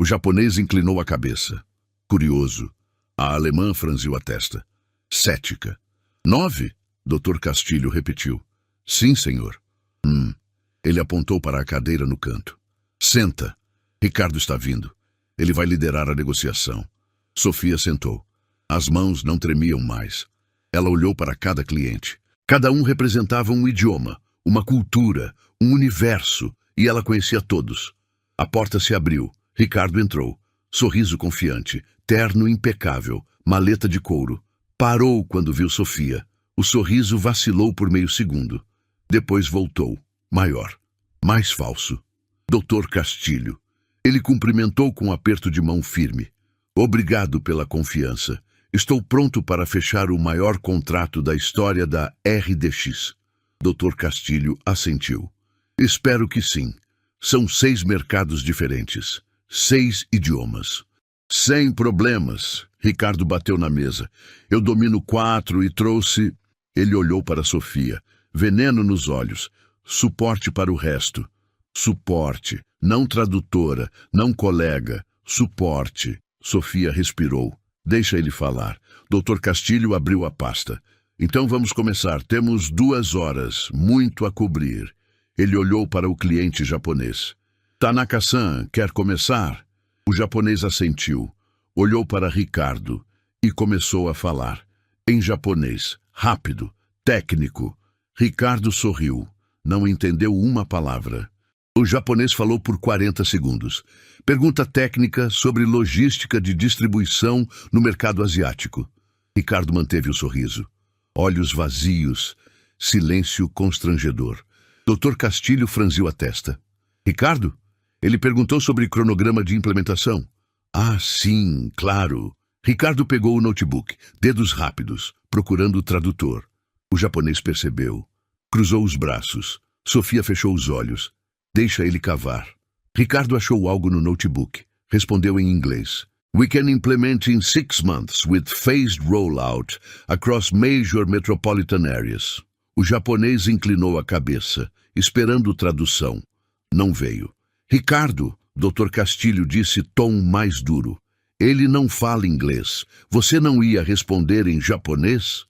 O japonês inclinou a cabeça. Curioso. A alemã franziu a testa. Cética. 9? Dr. Castilho repetiu. Sim, senhor. Ele apontou para a cadeira no canto. Senta. Ricardo está vindo. Ele vai liderar a negociação. Sofia sentou. As mãos não tremiam mais. Ela olhou para cada cliente. Cada um representava um idioma, uma cultura, um universo, e ela conhecia todos. A porta se abriu. Ricardo entrou. Sorriso confiante, terno impecável, maleta de couro. Parou quando viu Sofia. O sorriso vacilou por meio segundo. Depois voltou, maior, mais falso. Dr. Castilho. Ele cumprimentou com um aperto de mão firme. Obrigado pela confiança. Estou pronto para fechar o maior contrato da história da RDX. Dr. Castilho assentiu. Espero que sim. São 6 mercados diferentes. 6 idiomas. Sem problemas. Ricardo bateu na mesa. Eu domino 4 e trouxe... Ele olhou para Sofia. Veneno nos olhos. Suporte para o resto. Suporte. Não tradutora. Não colega. Suporte. Sofia respirou. Deixa ele falar. Dr. Castilho abriu a pasta. Então vamos começar. Temos 2 horas. Muito a cobrir. Ele olhou para o cliente japonês. Tanaka-san, quer começar? O japonês assentiu. Olhou para Ricardo e começou a falar. Em japonês. Rápido. Técnico. Ricardo sorriu. Não entendeu uma palavra. O japonês falou por 40 segundos. Pergunta técnica sobre logística de distribuição no mercado asiático. Ricardo manteve o sorriso. Olhos vazios. Silêncio constrangedor. Dr. Castilho franziu a testa. Ricardo? Ele perguntou sobre cronograma de implementação. Ah, sim, claro. Ricardo pegou o notebook, dedos rápidos, procurando o tradutor. O japonês percebeu. Cruzou os braços. Sofia fechou os olhos. Deixa ele cavar. Ricardo achou algo no notebook. Respondeu em inglês. We can implement in 6 months with phased rollout across major metropolitan areas. O japonês inclinou a cabeça, esperando tradução. Não veio. Ricardo, Dr. Castilho disse tom mais duro. Ele não fala inglês. Você não ia responder em japonês?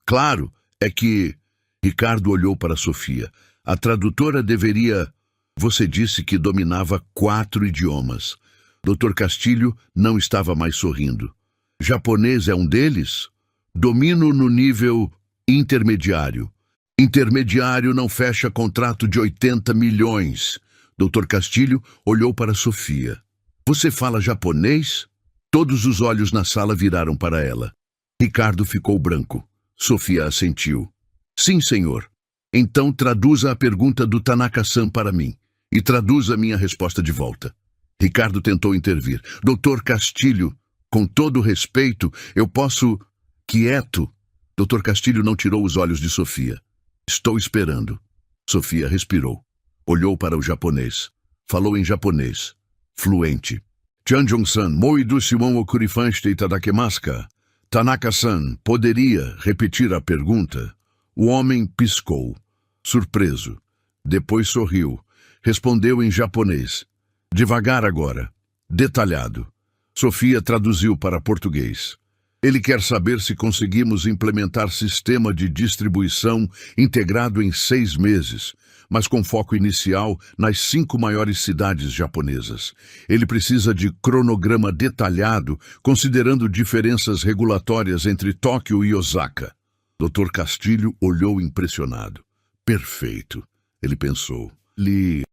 Claro, é que... Ricardo olhou para Sofia. A tradutora deveria... Você disse que dominava 4 idiomas. Dr. Castilho não estava mais sorrindo. Japonês é um deles? Domino no nível intermediário. Intermediário não fecha contrato de 80 milhões. Dr. Castilho olhou para Sofia. Você fala japonês? Todos os olhos na sala viraram para ela. Ricardo ficou branco. Sofia assentiu. Sim, senhor. Então traduza a pergunta do Tanaka-san para mim. E traduza a minha resposta de volta. Ricardo tentou intervir. Dr. Castilho, com todo respeito, eu posso... Quieto. Dr. Castilho não tirou os olhos de Sofia. Estou esperando. Sofia respirou. Olhou para o japonês. Falou em japonês. Fluente. Chanjong-san, moidu shimon o kurifanshite itadakimasu ka? Tanaka-san, poderia repetir a pergunta? O homem piscou. Surpreso. Depois sorriu. Respondeu em japonês. Devagar agora. Detalhado. Sofia traduziu para português. Ele quer saber se conseguimos implementar sistema de distribuição integrado em 6 meses, mas com foco inicial nas 5 maiores cidades japonesas. Ele precisa de cronograma detalhado, considerando diferenças regulatórias entre Tóquio e Osaka. Dr. Castilho olhou impressionado. Perfeito, ele pensou.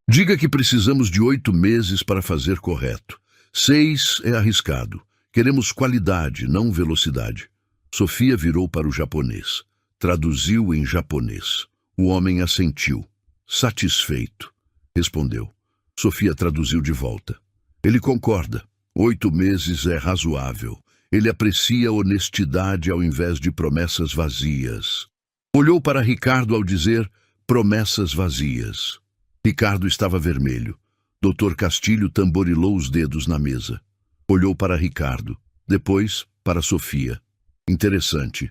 Diga que precisamos de 8 meses para fazer correto. 6 é arriscado. Queremos qualidade, não velocidade. Sofia virou para o japonês. Traduziu em japonês. O homem assentiu. Satisfeito. Respondeu. Sofia traduziu de volta. Ele concorda. 8 meses é razoável. Ele aprecia honestidade ao invés de promessas vazias. Olhou para Ricardo ao dizer promessas vazias. Ricardo estava vermelho. Dr. Castilho tamborilou os dedos na mesa. Olhou para Ricardo, depois para Sofia. Interessante.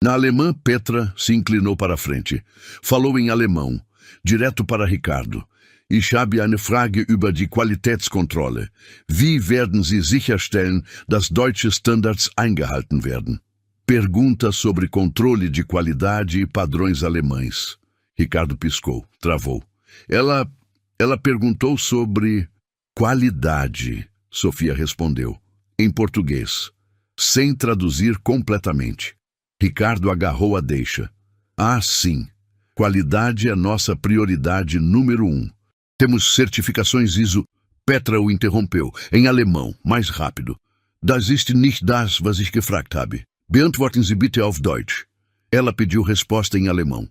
Na alemã, Petra se inclinou para a frente. Falou em alemão, direto para Ricardo. Ich habe eine Frage über die Qualitätskontrolle. Wie werden Sie sicherstellen, dass deutsche Standards eingehalten werden? Pergunta sobre controle de qualidade e padrões alemães. Ricardo piscou, travou. Ela perguntou sobre qualidade. Sofia respondeu, em português, sem traduzir completamente. Ricardo agarrou a deixa. Ah, sim. Qualidade é nossa prioridade número 1. Temos certificações ISO. Petra o interrompeu, em alemão, mais rápido. Das ist nicht das, was ich gefragt habe. Beantworten Sie bitte auf Deutsch. Ela pediu resposta em alemão.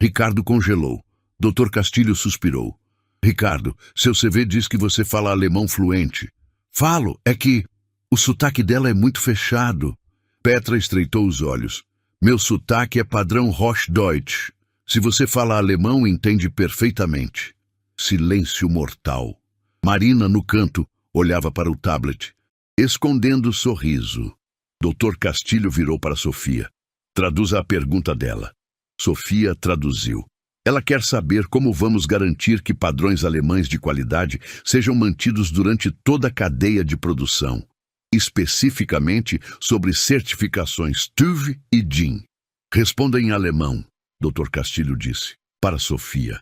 Ricardo congelou. Dr. Castilho suspirou. Ricardo, seu CV diz que você fala alemão fluente. Falo, é que o sotaque dela é muito fechado. Petra estreitou os olhos. Meu sotaque é padrão Hochdeutsch. Se você fala alemão, entende perfeitamente. Silêncio mortal. Marina, no canto, olhava para o tablet, escondendo o sorriso. Dr. Castilho virou para Sofia. Traduza a pergunta dela. Sofia traduziu. Ela quer saber como vamos garantir que padrões alemães de qualidade sejam mantidos durante toda a cadeia de produção, especificamente sobre certificações TÜV e DIN. Responda em alemão, Dr. Castilho disse, para Sofia.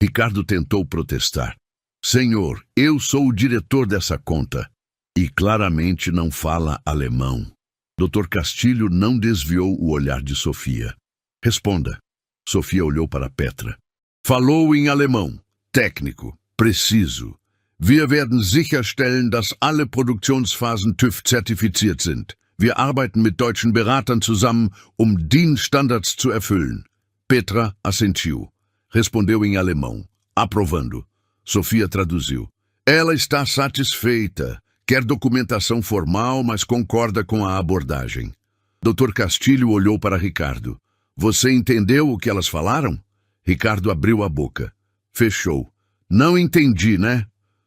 Ricardo tentou protestar. Senhor, eu sou o diretor dessa conta. E claramente não fala alemão. Dr. Castilho não desviou o olhar de Sofia. Responda. Sofia olhou para Petra. Falou em alemão. Técnico. Preciso. Wir werden sicherstellen, dass alle Produktionsphasen TÜV zertifiziert sind. Wir arbeiten mit deutschen Beratern zusammen, DIN-Standards zu erfüllen. Petra assentiu. Respondeu em alemão. Aprovando. Sofia traduziu. Ela está satisfeita. Quer documentação formal, mas concorda com a abordagem. Dr. Castilho olhou para Ricardo. Você entendeu o que elas falaram? Ricardo abriu a boca. Fechou. Não entendi, né?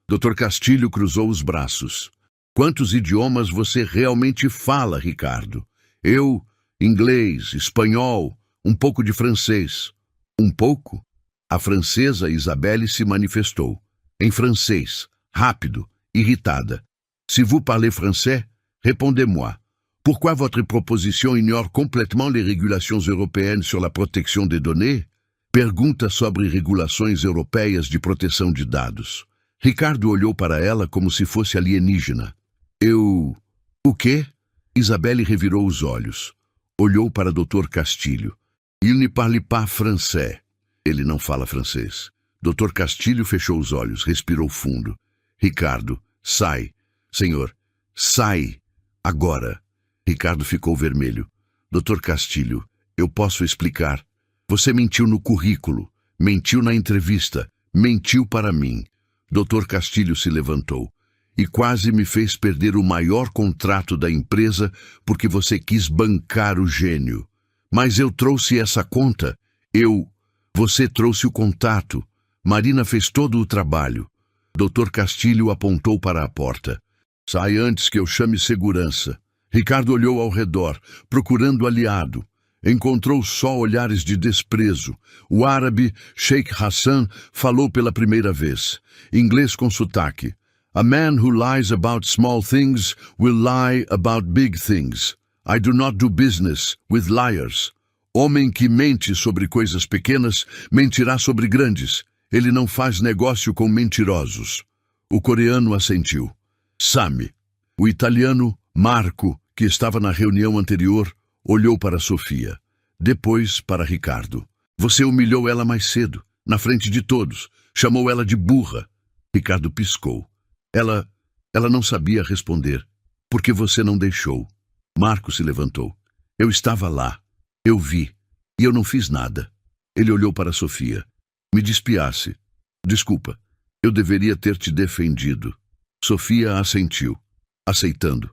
Dr. Castilho cruzou os braços. Quantos idiomas você realmente fala, Ricardo? Eu, inglês, espanhol, um pouco de francês. Um pouco? A francesa Isabelle se manifestou. Em francês, rápido, irritada. Si vous parlez français, répondez-moi. Pourquoi votre proposition ignore complètement les régulations européennes sur la proteção des données? Pergunta sobre regulações europeias de proteção de dados. Ricardo olhou para ela como se fosse alienígena. O quê? Isabelle revirou os olhos. Olhou para Dr. Castilho. Il ne parle pas français. Ele não fala francês. Dr. Castilho fechou os olhos, respirou fundo. Ricardo, sai. Senhor, sai. Agora. Ricardo ficou vermelho. Dr. Castilho, eu posso explicar. Você mentiu no currículo, mentiu na entrevista, mentiu para mim. Dr. Castilho se levantou. E quase me fez perder o maior contrato da empresa porque você quis bancar o gênio. Mas eu trouxe essa conta. Você trouxe o contato. Marina fez todo o trabalho. Dr. Castilho apontou para a porta. Sai antes que eu chame segurança. Ricardo olhou ao redor, procurando aliado. Encontrou só olhares de desprezo. O árabe, Sheikh Hassan, falou pela primeira vez. Inglês com sotaque. A man who lies about small things will lie about big things. I do not do business with liars. Homem que mente sobre coisas pequenas, mentirá sobre grandes. Ele não faz negócio com mentirosos. O coreano assentiu. Sami. O italiano, Marco, que estava na reunião anterior, olhou para Sofia. Depois para Ricardo. Você humilhou ela mais cedo, na frente de todos. Chamou ela de burra. Ricardo piscou. Ela não sabia responder. Porque você não deixou. Marco se levantou. Eu estava lá. Eu vi. E eu não fiz nada. Ele olhou para Sofia. Me despiasse. Desculpa. Eu deveria ter te defendido. Sofia assentiu. Aceitando.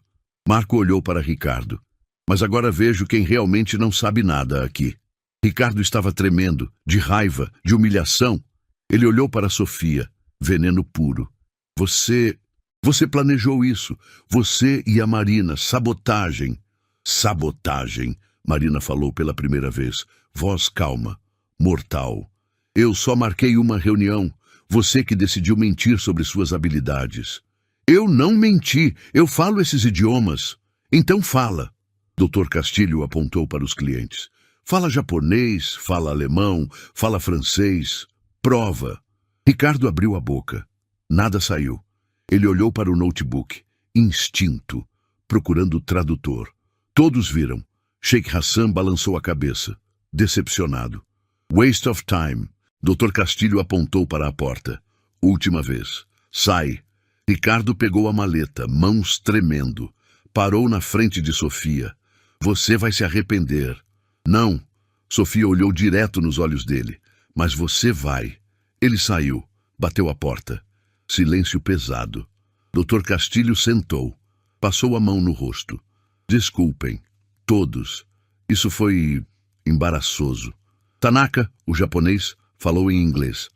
Marco olhou para Ricardo. Mas agora vejo quem realmente não sabe nada aqui. Ricardo estava tremendo, de raiva, de humilhação. Ele olhou para Sofia. Veneno puro. Você planejou isso. Você e a Marina. Sabotagem. Sabotagem, Marina falou pela primeira vez. Voz calma. Mortal. Eu só marquei uma reunião. Você que decidiu mentir sobre suas habilidades. Eu não menti. Eu falo esses idiomas. Então fala. Dr. Castilho apontou para os clientes. Fala japonês, fala alemão, fala francês. Prova. Ricardo abriu a boca. Nada saiu. Ele olhou para o notebook. Instinto. Procurando o tradutor. Todos viram. Sheikh Hassan balançou a cabeça. Decepcionado. Waste of time. Dr. Castilho apontou para a porta. Última vez. Sai. Ricardo pegou a maleta, mãos tremendo. Parou na frente de Sofia. Você vai se arrepender. Não. Sofia olhou direto nos olhos dele. Mas você vai. Ele saiu. Bateu a porta. Silêncio pesado. Dr. Castilho sentou. Passou a mão no rosto. Desculpem. Todos. Isso foi embaraçoso. Tanaka, o japonês, falou em inglês.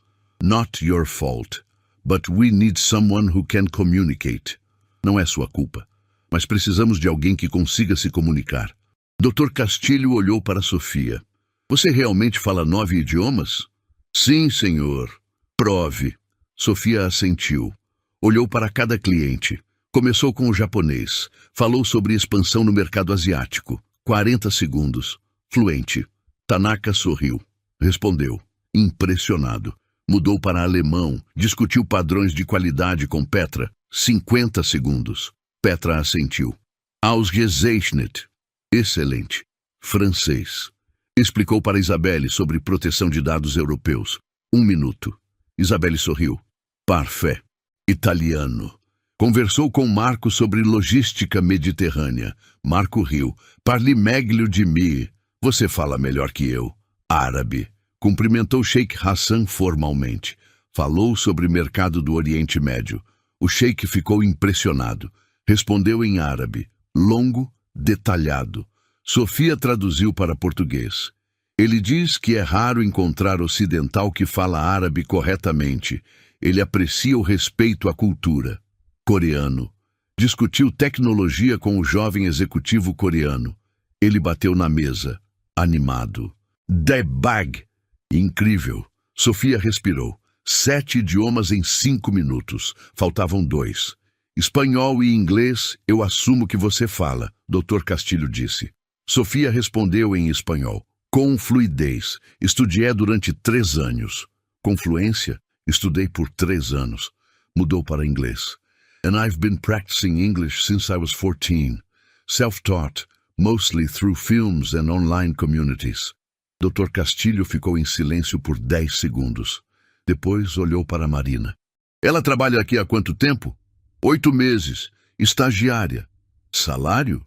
Not your fault. But we need someone who can communicate. Não é sua culpa. Mas precisamos de alguém que consiga se comunicar. Dr. Castilho olhou para Sofia. Você realmente fala 9 idiomas? Sim, senhor. Prove. Sofia assentiu. Olhou para cada cliente. Começou com o japonês. Falou sobre expansão no mercado asiático. 40 segundos. Fluente. Tanaka sorriu. Respondeu. Impressionado. Mudou para alemão. Discutiu padrões de qualidade com Petra. 50 segundos. Petra assentiu. Ausgezeichnet. Excelente. Francês. Explicou para Isabelle sobre proteção de dados europeus. 1 minuto. Isabelle sorriu. Parfait. Italiano. Conversou com Marco sobre logística mediterrânea. Marco riu. Parli meglio di me. Você fala melhor que eu. Árabe. Cumprimentou Sheikh Hassan formalmente. Falou sobre o mercado do Oriente Médio. O Sheikh ficou impressionado. Respondeu em árabe. Longo, detalhado. Sofia traduziu para português. Ele diz que é raro encontrar ocidental que fala árabe corretamente. Ele aprecia o respeito à cultura. Coreano. Discutiu tecnologia com o jovem executivo coreano. Ele bateu na mesa. Animado. Debag. Incrível. Sofia respirou. 7 idiomas em 5 minutos. Faltavam 2. Espanhol e inglês, eu assumo que você fala, Dr. Castilho disse. Sofia respondeu em espanhol. Com fluidez. Estudei durante 3 anos. Com fluência, estudei por 3 anos. Mudou para inglês. And I've been practicing English since I was 14. Self-taught, mostly through films and online communities. Dr. Castilho ficou em silêncio por 10 segundos. Depois olhou para Marina. Ela trabalha aqui há quanto tempo? 8 meses. Estagiária. Salário?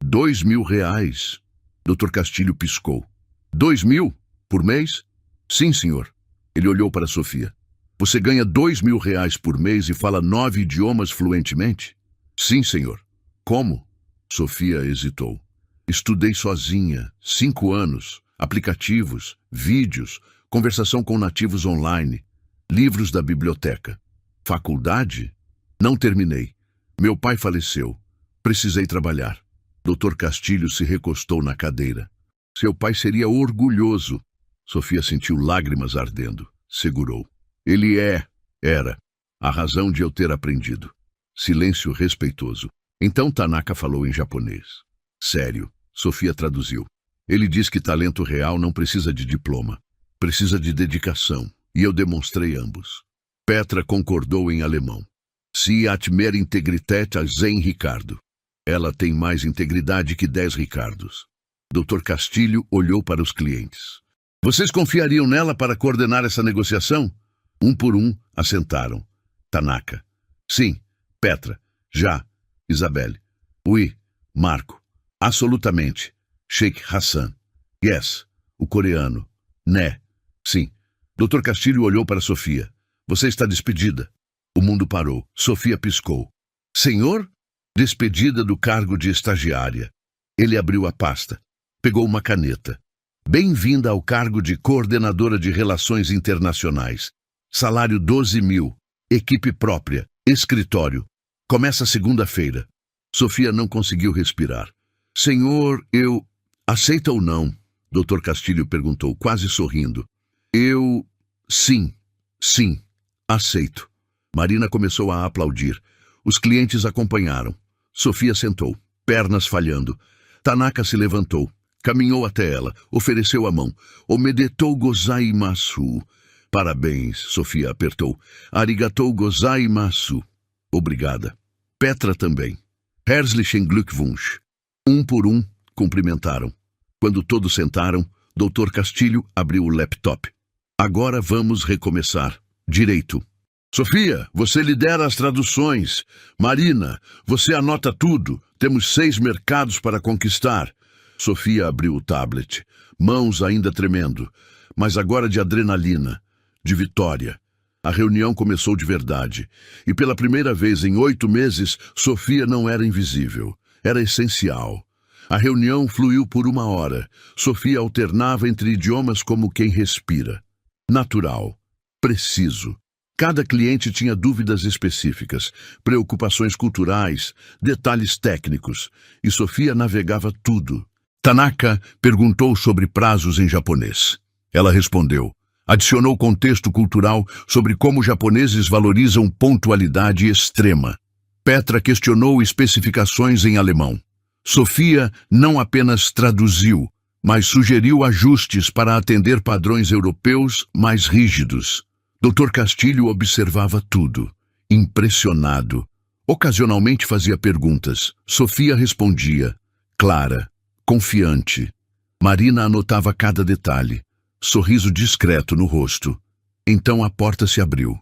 2.000 reais. Dr. Castilho piscou. 2.000? Por mês? Sim, senhor. Ele olhou para Sofia. Você ganha 2.000 reais por mês e fala 9 idiomas fluentemente? Sim, senhor. Como? Sofia hesitou. Estudei sozinha, 5 anos, aplicativos, vídeos, conversação com nativos online, livros da biblioteca. Faculdade? Não terminei. Meu pai faleceu. Precisei trabalhar. Dr. Castilho se recostou na cadeira. Seu pai seria orgulhoso. Sofia sentiu lágrimas ardendo. Segurou. Ele era, a razão de eu ter aprendido. Silêncio respeitoso. Então Tanaka falou em japonês. Sério, Sofia traduziu. Ele diz que talento real não precisa de diploma. Precisa de dedicação. E eu demonstrei ambos. Petra concordou em alemão. Sie hat mehr Integrität als 100 Ricardo. Ela tem mais integridade que 10 Ricardos. Dr. Castilho olhou para os clientes. Vocês confiariam nela para coordenar essa negociação? Um por um, assentaram. Tanaka. Sim. Petra. Já. Isabelle. Oui. Marco. Absolutamente. Sheikh Hassan. Yes. O coreano. Né. Sim. Dr. Castilho olhou para Sofia. Você está despedida. O mundo parou. Sofia piscou. Senhor? Despedida do cargo de estagiária. Ele abriu a pasta. Pegou uma caneta. Bem-vinda ao cargo de coordenadora de relações internacionais. Salário 12.000. Equipe própria. Escritório. Começa segunda-feira. Sofia não conseguiu respirar. Senhor, eu... Aceita ou não? Dr. Castilho perguntou, quase sorrindo. Eu... Sim. Aceito. Marina começou a aplaudir. Os clientes acompanharam. Sofia sentou, pernas falhando. Tanaka se levantou, caminhou até ela, ofereceu a mão. Omedetou gozaimasu. Parabéns, Sofia apertou. Arigatou gozaimasu. Obrigada. Petra também. Herzlichen Glückwunsch. Um por um, cumprimentaram. Quando todos sentaram, Dr. Castilho abriu o laptop. Agora vamos recomeçar. Direito. Sofia, você lidera as traduções. Marina, você anota tudo. Temos 6 mercados para conquistar. Sofia abriu o tablet, mãos ainda tremendo, mas agora de adrenalina, de vitória. A reunião começou de verdade, e pela primeira vez em 8 meses, Sofia não era invisível, era essencial. A reunião fluiu por 1 hora. Sofia alternava entre idiomas como quem respira. Natural, preciso. Cada cliente tinha dúvidas específicas, preocupações culturais, detalhes técnicos, e Sofia navegava tudo. Tanaka perguntou sobre prazos em japonês. Ela respondeu. Adicionou contexto cultural sobre como japoneses valorizam pontualidade extrema. Petra questionou especificações em alemão. Sofia não apenas traduziu, mas sugeriu ajustes para atender padrões europeus mais rígidos. Dr. Castilho observava tudo, impressionado. Ocasionalmente fazia perguntas. Sofia respondia, clara, confiante. Marina anotava cada detalhe, sorriso discreto no rosto. Então a porta se abriu.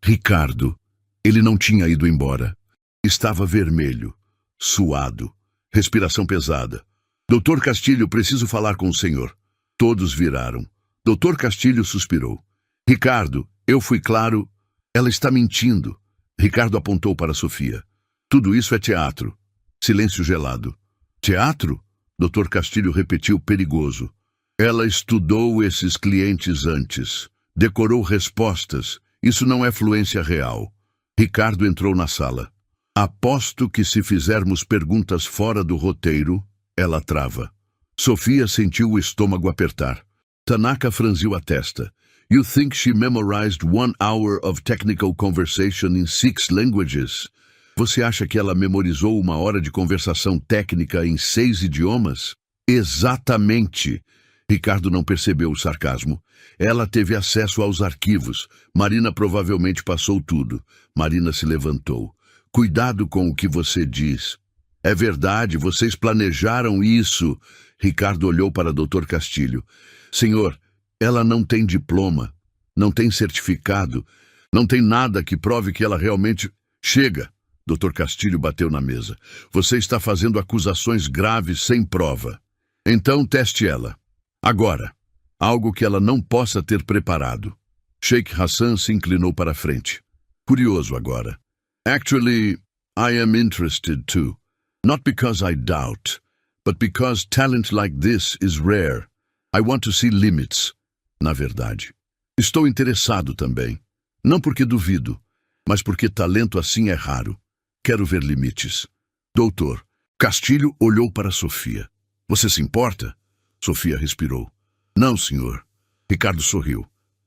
Ricardo. Ele não tinha ido embora. Estava vermelho, suado, respiração pesada. Dr. Castilho, preciso falar com o senhor. Todos viraram. Dr. Castilho suspirou. Ricardo, eu fui claro. Ela está mentindo. Ricardo apontou para Sofia. Tudo isso é teatro. Silêncio gelado. Teatro? Dr. Castilho repetiu perigoso. Ela estudou esses clientes antes. Decorou respostas. Isso não é fluência real. Ricardo entrou na sala. Aposto que se fizermos perguntas fora do roteiro, ela trava. Sofia sentiu o estômago apertar. Tanaka franziu a testa. You think she memorized 1 hour of technical conversation in 6 languages? Você acha que ela memorizou 1 hora de conversação técnica em 6 idiomas? Exatamente. Ricardo não percebeu o sarcasmo. Ela teve acesso aos arquivos. Marina provavelmente passou tudo. Marina se levantou. Cuidado com o que você diz. É verdade, vocês planejaram isso. Ricardo olhou para Dr. Castilho. Senhor, ela não tem diploma. Não tem certificado. Não tem nada que prove que ela realmente... Chega! Dr. Castilho bateu na mesa. Você está fazendo acusações graves sem prova. Então teste ela. Agora. Algo que ela não possa ter preparado. Sheikh Hassan se inclinou para a frente. Curioso agora. Actually, I am interested too. Not because I doubt, but because talent like this is rare. I want to see limits. Na verdade, estou interessado também. Não porque duvido, mas porque talento assim é raro. Quero ver limites. Doutor, Castilho olhou para Sofia. Você se importa? Sofia respirou. Não, senhor. Ricardo sorriu.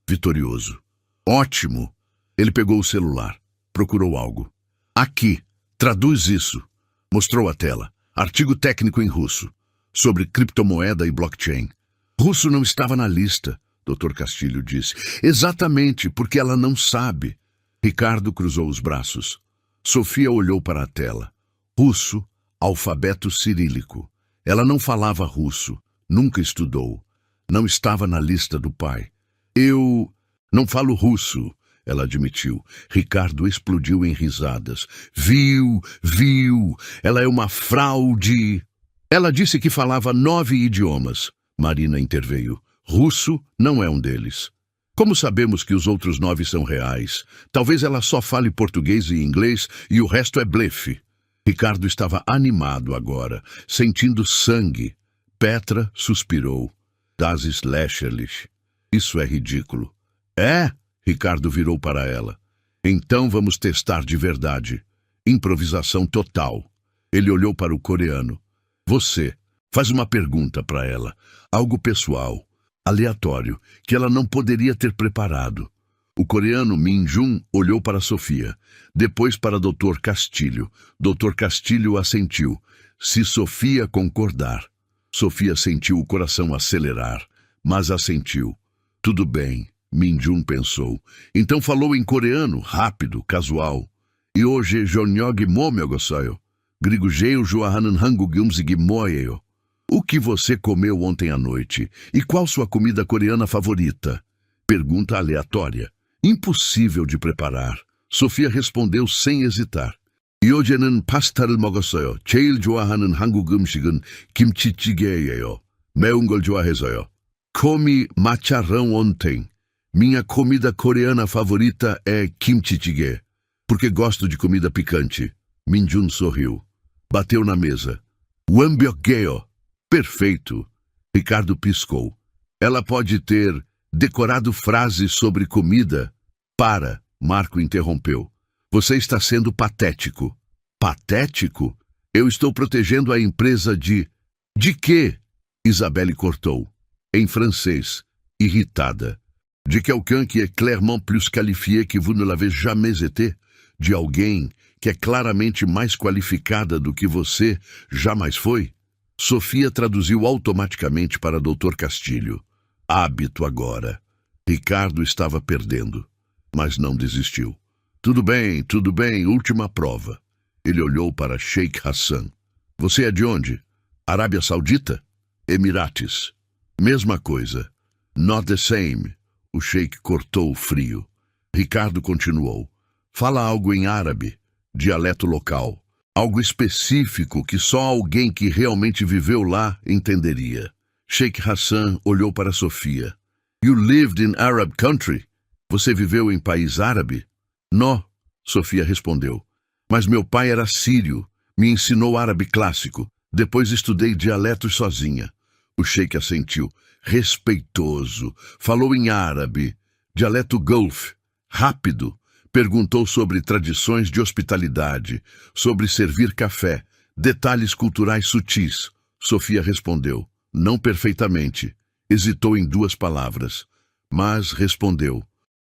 Vitorioso. Ótimo. Ele pegou o celular. Procurou algo. Aqui. Traduz isso. Mostrou a tela. Artigo técnico em russo. Sobre criptomoeda e blockchain. Russo não estava na lista, Dr. Castilho disse. Exatamente, porque ela não sabe. Ricardo cruzou os braços. Sofia olhou para a tela. Russo, alfabeto cirílico. Ela não falava russo. Nunca estudou. Não estava na lista do pai. Eu não falo russo, ela admitiu. Ricardo explodiu em risadas. Viu, viu, ela é uma fraude. Ela disse que falava 9 idiomas. Marina interveio. Russo não é um deles. Como sabemos que os outros 9 são reais? Talvez ela só fale português e inglês e o resto é blefe. Ricardo estava animado agora, sentindo sangue. Petra suspirou. Das ist lächerlich. Isso é ridículo. É? Ricardo virou para ela. Então vamos testar de verdade. Improvisação total. Ele olhou para o coreano. Você faz uma pergunta para ela. Algo pessoal, aleatório, que ela não poderia ter preparado. O coreano Min-jun olhou para Sofia. Depois para Dr. Castilho. Dr. Castilho assentiu. Se Sofia concordar. Sofia sentiu o coração acelerar, mas assentiu. Tudo bem, Min-jun pensou. Então falou em coreano, rápido, casual. E hoje, Jonyog Momyogosayo, Grigujeu Joahanan Hangugumzig Moyeyo. O que você comeu ontem à noite? E qual sua comida coreana favorita? Pergunta aleatória. Impossível de preparar. Sofia respondeu sem hesitar. 요새는 파스타를 먹었어요. 제일 좋아하는 한국 음식은 김치찌개예요. 매운 걸 좋아해서요. Comi macarrão ontem. Minha comida coreana favorita é kimchi-jjigae, porque gosto de comida picante. Min-jun sorriu. Bateu na mesa. Wambyeokgeo. Perfeito. Ricardo piscou. Ela pode ter decorado frases sobre comida. Para, Marco interrompeu. Você está sendo patético. Patético? Eu estou protegendo a empresa de... De quê? Isabelle cortou. Em francês, irritada. De quelqu'un qui est clairement plus qualifié que vous ne l'avez jamais été. De alguém que é claramente mais qualificada do que você jamais foi. Sofia traduziu automaticamente para Dr. Castilho. Hábito agora. Ricardo estava perdendo, mas não desistiu. Tudo bem, última prova. Ele olhou para Sheikh Hassan. Você é de onde? Arábia Saudita? Emirates. Mesma coisa. Not the same. O Sheikh cortou o frio. Ricardo continuou. Fala algo em árabe, dialeto local. Algo específico que só alguém que realmente viveu lá entenderia. Sheikh Hassan olhou para Sofia. You lived in Arab country? Você viveu em país árabe? Não, Sofia respondeu. Mas meu pai era sírio, me ensinou árabe clássico. Depois estudei dialetos sozinha. O Sheikh assentiu. Respeitoso. Falou em árabe. Dialeto Gulf. Rápido. Perguntou sobre tradições de hospitalidade, sobre servir café, detalhes culturais sutis. Sofia respondeu. Não perfeitamente. Hesitou em 2 palavras. Mas respondeu.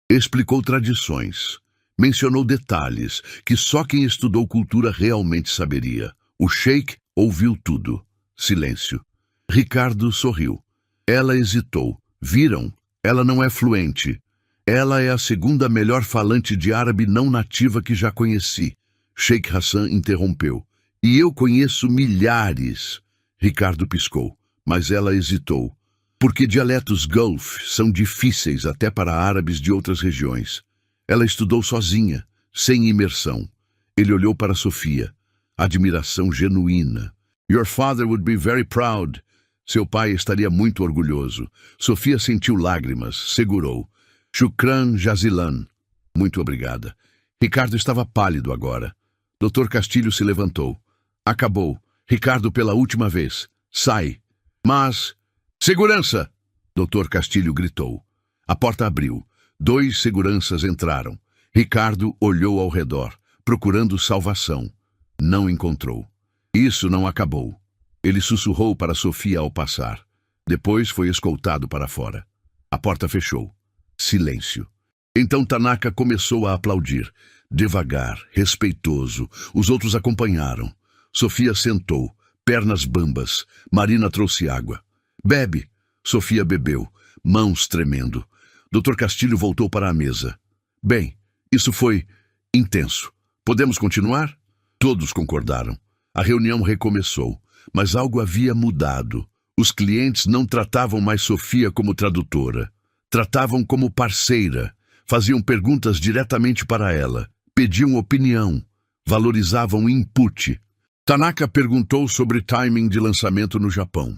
Explicou tradições. Mencionou detalhes que só quem estudou cultura realmente saberia. O Sheikh ouviu tudo. Silêncio. Ricardo sorriu. Ela hesitou. Viram? Ela não é fluente. Ela é a segunda melhor falante de árabe não nativa que já conheci. Sheikh Hassan interrompeu. E eu conheço milhares. Ricardo piscou, mas ela hesitou. Porque dialetos Gulf são difíceis até para árabes de outras regiões. Ela estudou sozinha, sem imersão. Ele olhou para Sofia. Admiração genuína. Your father would be very proud. Seu pai estaria muito orgulhoso. Sofia sentiu lágrimas, segurou. Shukran Jazilan. Muito obrigada. Ricardo estava pálido agora. Dr. Castilho se levantou. Acabou. Ricardo, pela última vez. Sai. Mas... Segurança! Dr. Castilho gritou. A porta abriu. 2 seguranças entraram. Ricardo olhou ao redor, procurando salvação. Não encontrou. Isso não acabou. Ele sussurrou para Sofia ao passar. Depois foi escoltado para fora. A porta fechou. Silêncio. Então Tanaka começou a aplaudir. Devagar, respeitoso. Os outros acompanharam. Sofia sentou, pernas bambas. Marina trouxe água. Bebe. Sofia bebeu, mãos tremendo. Dr. Castilho voltou para a mesa. Bem, isso foi intenso. Podemos continuar? Todos concordaram. A reunião recomeçou, mas algo havia mudado. Os clientes não tratavam mais Sofia como tradutora. Tratavam como parceira. Faziam perguntas diretamente para ela. Pediam opinião. Valorizavam input. Tanaka perguntou sobre timing de lançamento no Japão.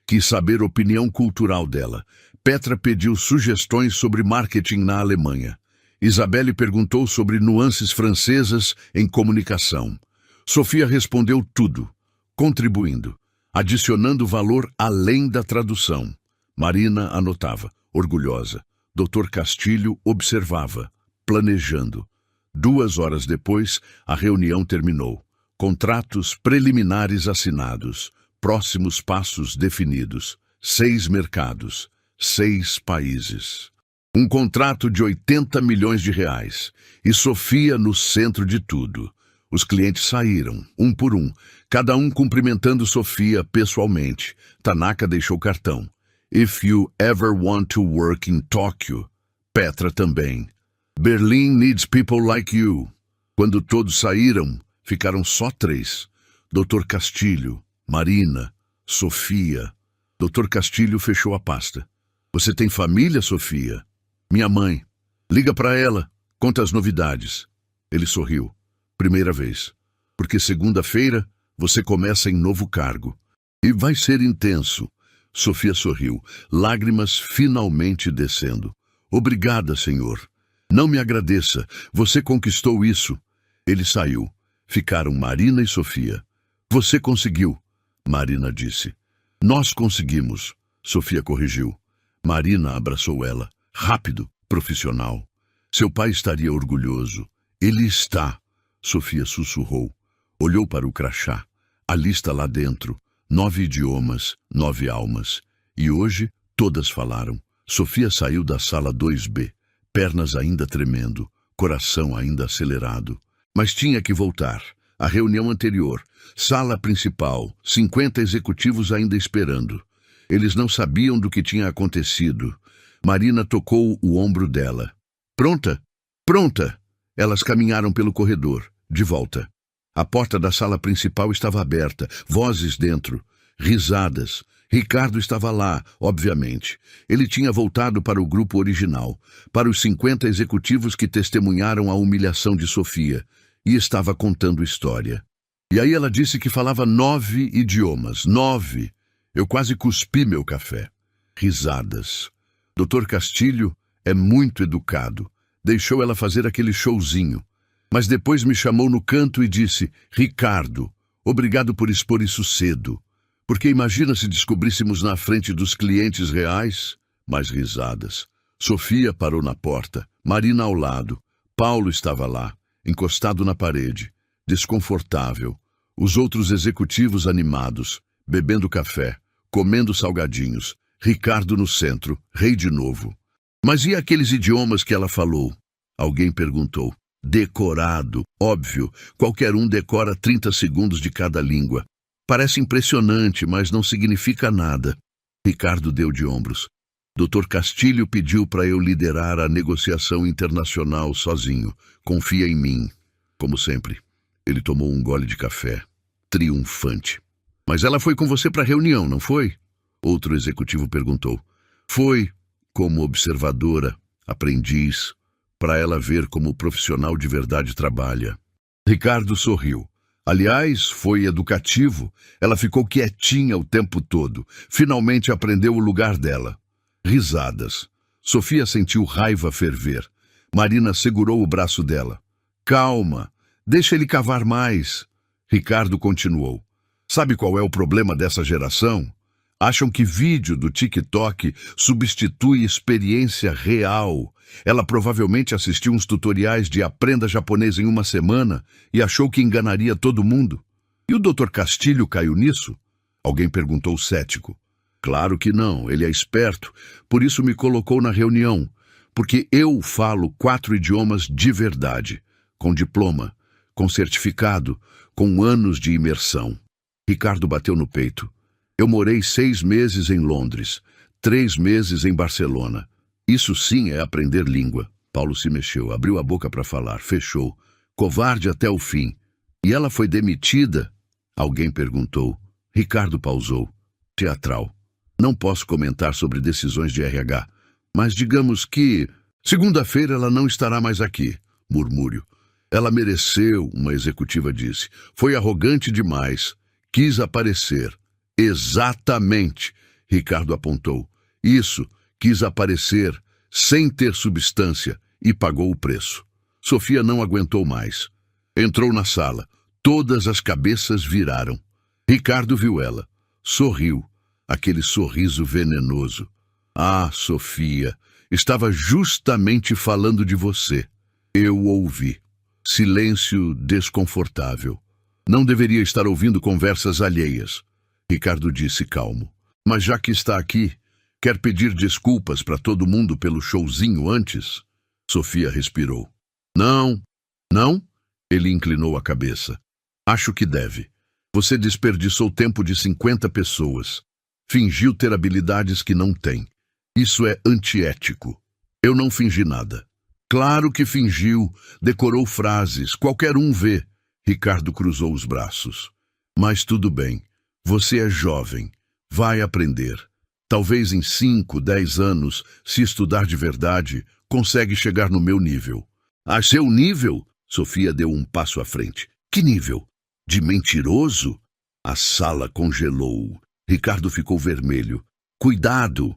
Quis saber a opinião cultural dela. Petra pediu sugestões sobre marketing na Alemanha. Isabelle perguntou sobre nuances francesas em comunicação. Sofia respondeu tudo, contribuindo, adicionando valor além da tradução. Marina anotava, orgulhosa. Dr. Castilho observava, planejando. 2 horas depois, a reunião terminou. Contratos preliminares assinados. Próximos passos definidos. 6 mercados. 6 países. Um contrato de 80 milhões de reais. E Sofia no centro de tudo. Os clientes saíram, um por um, cada um cumprimentando Sofia pessoalmente. Tanaka deixou cartão. If you ever want to work in Tóquio. Petra também. Berlim needs people like you. Quando todos saíram, ficaram só 3. Dr. Castilho, Marina, Sofia. Dr. Castilho fechou a pasta. Você tem família, Sofia? Minha mãe. Liga para ela. Conta as novidades. Ele sorriu. Primeira vez. Porque segunda-feira você começa em novo cargo. E vai ser intenso. Sofia sorriu. Lágrimas finalmente descendo. Obrigada, senhor. Não me agradeça. Você conquistou isso. Ele saiu. Ficaram Marina e Sofia. Você conseguiu. Marina disse. Nós conseguimos. Sofia corrigiu. Marina abraçou ela. Rápido, profissional. Seu pai estaria orgulhoso. Ele está. Sofia sussurrou. Olhou para o crachá. A lista lá dentro. 9 idiomas, 9 almas. E hoje, todas falaram. Sofia saiu da sala 2B. Pernas ainda tremendo. Coração ainda acelerado. Mas tinha que voltar. A reunião anterior. Sala principal, 50 executivos ainda esperando. Eles não sabiam do que tinha acontecido. Marina tocou o ombro dela. Pronta? Pronta! Elas caminharam pelo corredor, de volta. A porta da sala principal estava aberta, vozes dentro, risadas. Ricardo estava lá, obviamente. Ele tinha voltado para o grupo original, para os 50 executivos que testemunharam a humilhação de Sofia, e estava contando história. E aí ela disse que falava 9 idiomas. 9! Eu quase cuspi meu café. Risadas. Dr. Castilho é muito educado. Deixou ela fazer aquele showzinho. Mas depois me chamou no canto e disse, Ricardo, obrigado por expor isso cedo. Porque imagina se descobríssemos na frente dos clientes reais? Mais risadas. Sofia parou na porta. Marina ao lado. Paulo estava lá, encostado na parede. Desconfortável. Os outros executivos animados, bebendo café, comendo salgadinhos. Ricardo no centro, rei de novo. Mas e aqueles idiomas que ela falou? Alguém perguntou. Decorado, óbvio. Qualquer um decora 30 segundos de cada língua. Parece impressionante, mas não significa nada. Ricardo deu de ombros. Dr. Castilho pediu para eu liderar a negociação internacional sozinho. Confia em mim. Como sempre. Ele tomou um gole de café. Triunfante. Mas ela foi com você para a reunião, não foi? Outro executivo perguntou. Foi como observadora, aprendiz, para ela ver como o profissional de verdade trabalha. Ricardo sorriu. Aliás, foi educativo. Ela ficou quietinha o tempo todo. Finalmente aprendeu o lugar dela. Risadas. Sofia sentiu raiva ferver. Marina segurou o braço dela. Calma, deixa ele cavar mais. Ricardo continuou. Sabe qual é o problema dessa geração? Acham que vídeo do TikTok substitui experiência real. Ela provavelmente assistiu uns tutoriais de aprenda japonês em uma semana e achou que enganaria todo mundo. E o Dr. Castilho caiu nisso? Alguém perguntou cético. Claro que não, ele é esperto, por isso me colocou na reunião, porque eu falo 4 idiomas de verdade, com diploma, com certificado, com anos de imersão. Ricardo bateu no peito. Eu morei 6 meses em Londres, 3 meses em Barcelona. Isso sim é aprender língua. Paulo se mexeu, abriu a boca para falar, fechou. Covarde até o fim. E ela foi demitida? Alguém perguntou. Ricardo pausou. Teatral. Não posso comentar sobre decisões de RH, mas digamos que... Segunda-feira ela não estará mais aqui. Murmúrio. Ela mereceu, uma executiva disse. Foi arrogante demais. Quis aparecer. Exatamente, Ricardo apontou. Isso, quis aparecer sem ter substância e pagou o preço. Sofia não aguentou mais. Entrou na sala. Todas as cabeças viraram. Ricardo viu ela. Sorriu. Aquele sorriso venenoso. Ah, Sofia, estava justamente falando de você. Eu ouvi. Silêncio desconfortável. Não deveria estar ouvindo conversas alheias. Ricardo disse calmo. Mas já que está aqui, quer pedir desculpas para todo mundo pelo showzinho antes? Sofia respirou. Não. Não? Ele inclinou a cabeça. Acho que deve. Você desperdiçou tempo de 50 pessoas. Fingiu ter habilidades que não tem. Isso é antiético. Eu não fingi nada. Claro que fingiu, decorou frases, qualquer um vê. Ricardo cruzou os braços. Mas tudo bem. Você é jovem, vai aprender. Talvez em 5, 10 anos, se estudar de verdade, consegue chegar no meu nível. A seu nível? Sofia deu um passo à frente. Que nível? De mentiroso? A sala congelou. Ricardo ficou vermelho. Cuidado!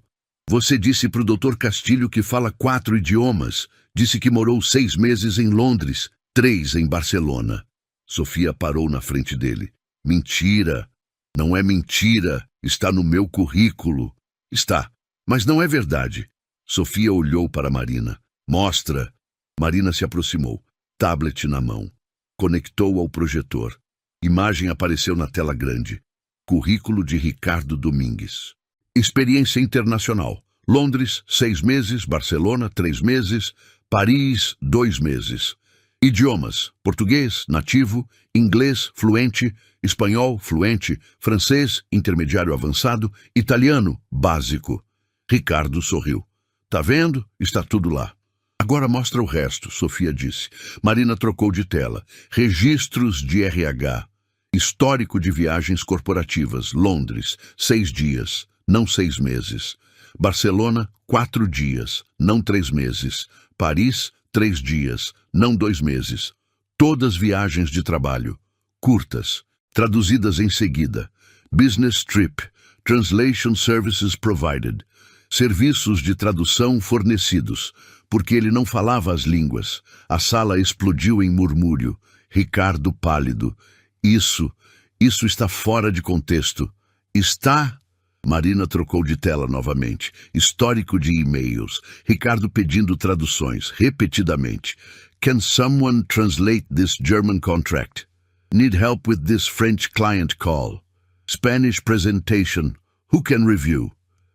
Você disse para o Dr. Castilho que fala 4 idiomas. Disse que morou 6 meses em Londres, 3 em Barcelona. Sofia parou na frente dele. Mentira! Não é mentira, está no meu currículo. Está, mas não é verdade. Sofia olhou para Marina. Mostra. Marina se aproximou, tablet na mão. Conectou ao projetor. Imagem apareceu na tela grande. Currículo de Ricardo Domingues. Experiência internacional. Londres, 6 meses. Barcelona, 3 meses. Paris, 2 meses. Idiomas: português, nativo, inglês, fluente, espanhol, fluente, francês, intermediário avançado, italiano, básico. Ricardo sorriu. Tá vendo? Está tudo lá. Agora mostra o resto, Sofia disse. Marina trocou de tela. Registros de RH. Histórico de viagens corporativas. Londres, 6 dias, não 6 meses. Barcelona, 4 dias, não 3 meses. Paris, 3 dias, não 2 meses. Todas viagens de trabalho. Curtas. Traduzidas em seguida. Business trip. Translation services provided. Serviços de tradução fornecidos. Porque ele não falava as línguas. A sala explodiu em murmúrio. Ricardo pálido. Isso está fora de contexto. Está... Marina trocou de tela novamente. Histórico de e-mails. Ricardo pedindo traduções, repetidamente. Can someone translate this German contract? Need help with this French client call. Spanish presentation. Who can review?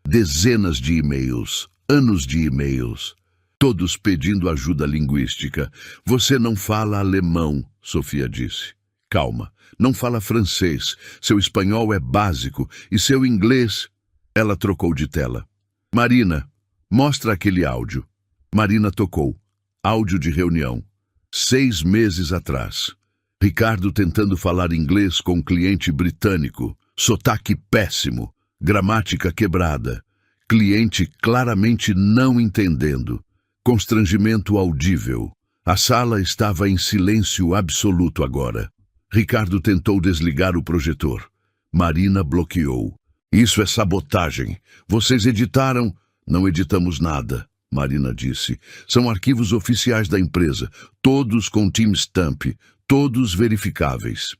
Dezenas de e-mails. Anos de e-mails. Todos pedindo ajuda linguística. Você não fala alemão, Sofia disse. Calma, não fala francês, seu espanhol é básico e seu inglês... Ela trocou de tela. Marina, mostra aquele áudio. Marina tocou. Áudio de reunião. 6 meses atrás. Ricardo tentando falar inglês com um cliente britânico. Sotaque péssimo. Gramática quebrada. Cliente claramente não entendendo. Constrangimento audível. A sala estava em silêncio absoluto agora. Ricardo tentou desligar o projetor. Marina bloqueou. Isso é sabotagem. Vocês editaram? Não editamos nada, Marina disse. São arquivos oficiais da empresa, todos com timestamp, todos verificáveis.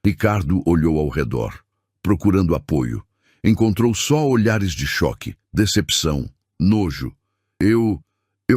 Ricardo olhou ao redor, procurando apoio. Encontrou só olhares de choque, decepção, nojo. Eu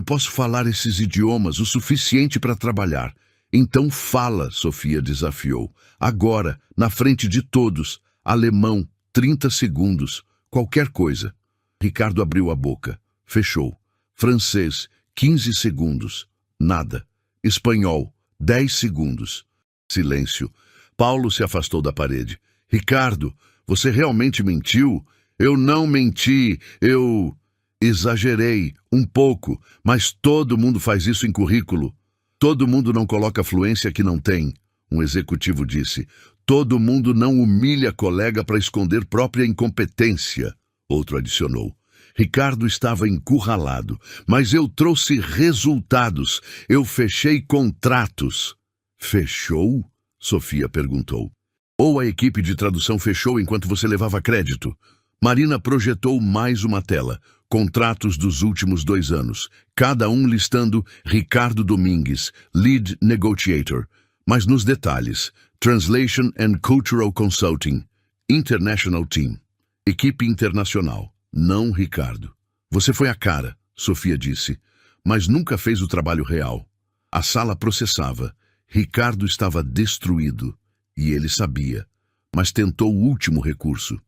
posso falar esses idiomas o suficiente para trabalhar. Então fala, Sofia desafiou. Agora, na frente de todos. Alemão, 30 segundos. Qualquer coisa. Ricardo abriu a boca. Fechou. Francês, 15 segundos. Nada. Espanhol, 10 segundos. Silêncio. Paulo se afastou da parede. Ricardo, você realmente mentiu? Eu não menti. Eu exagerei um pouco, mas todo mundo faz isso em currículo. Todo mundo não coloca fluência que não tem, um executivo disse. Todo mundo não humilha colega para esconder própria incompetência, outro adicionou. Ricardo estava encurralado, mas eu trouxe resultados. Eu fechei contratos. Fechou? Sofia perguntou. Ou a equipe de tradução fechou enquanto você levava crédito? Marina projetou mais uma tela. Contratos dos últimos 2 anos, cada um listando Ricardo Domingues, Lead Negotiator. Mas nos detalhes, Translation and Cultural Consulting, International Team, equipe internacional, não Ricardo. Você foi a cara, Sofia disse, mas nunca fez o trabalho real. A sala processava. Ricardo estava destruído, e ele sabia, mas tentou o último recurso.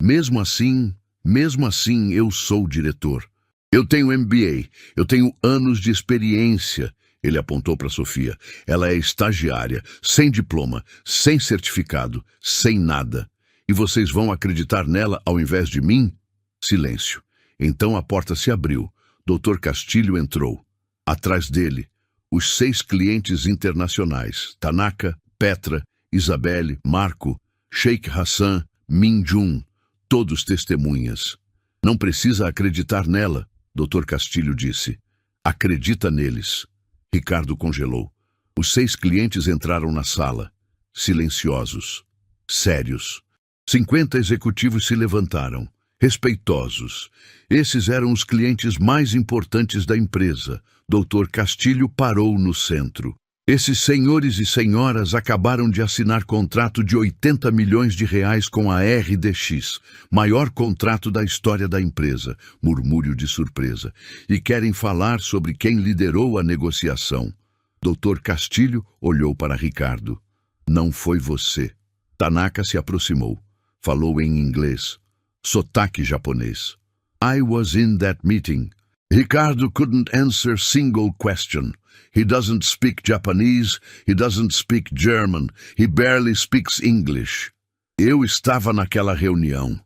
Mesmo assim, eu sou diretor. Eu tenho MBA, eu tenho anos de experiência. Ele apontou para Sofia. Ela é estagiária, sem diploma, sem certificado, sem nada. E vocês vão acreditar nela ao invés de mim? Silêncio. Então a porta se abriu. Dr. Castilho entrou. Atrás dele, os 6 clientes internacionais. Tanaka, Petra, Isabelle, Marco, Sheikh Hassan, Min Jun. Todos testemunhas. Não precisa acreditar nela, Dr. Castilho disse. Acredita neles. Ricardo congelou. Os 6 clientes entraram na sala, silenciosos, sérios. 50 executivos se levantaram, respeitosos. Esses eram os clientes mais importantes da empresa. Dr. Castilho parou no centro. Esses senhores e senhoras acabaram de assinar contrato de 80 milhões de reais com a RDX, maior contrato da história da empresa, murmúrio de surpresa, e querem falar sobre quem liderou a negociação. Dr. Castilho olhou para Ricardo. Não foi você. Tanaka se aproximou. Falou em inglês. Sotaque japonês. I was in that meeting. Ricardo couldn't answer single question. He doesn't speak Japanese, he doesn't speak German, he barely speaks English. Eu estava naquela reunião.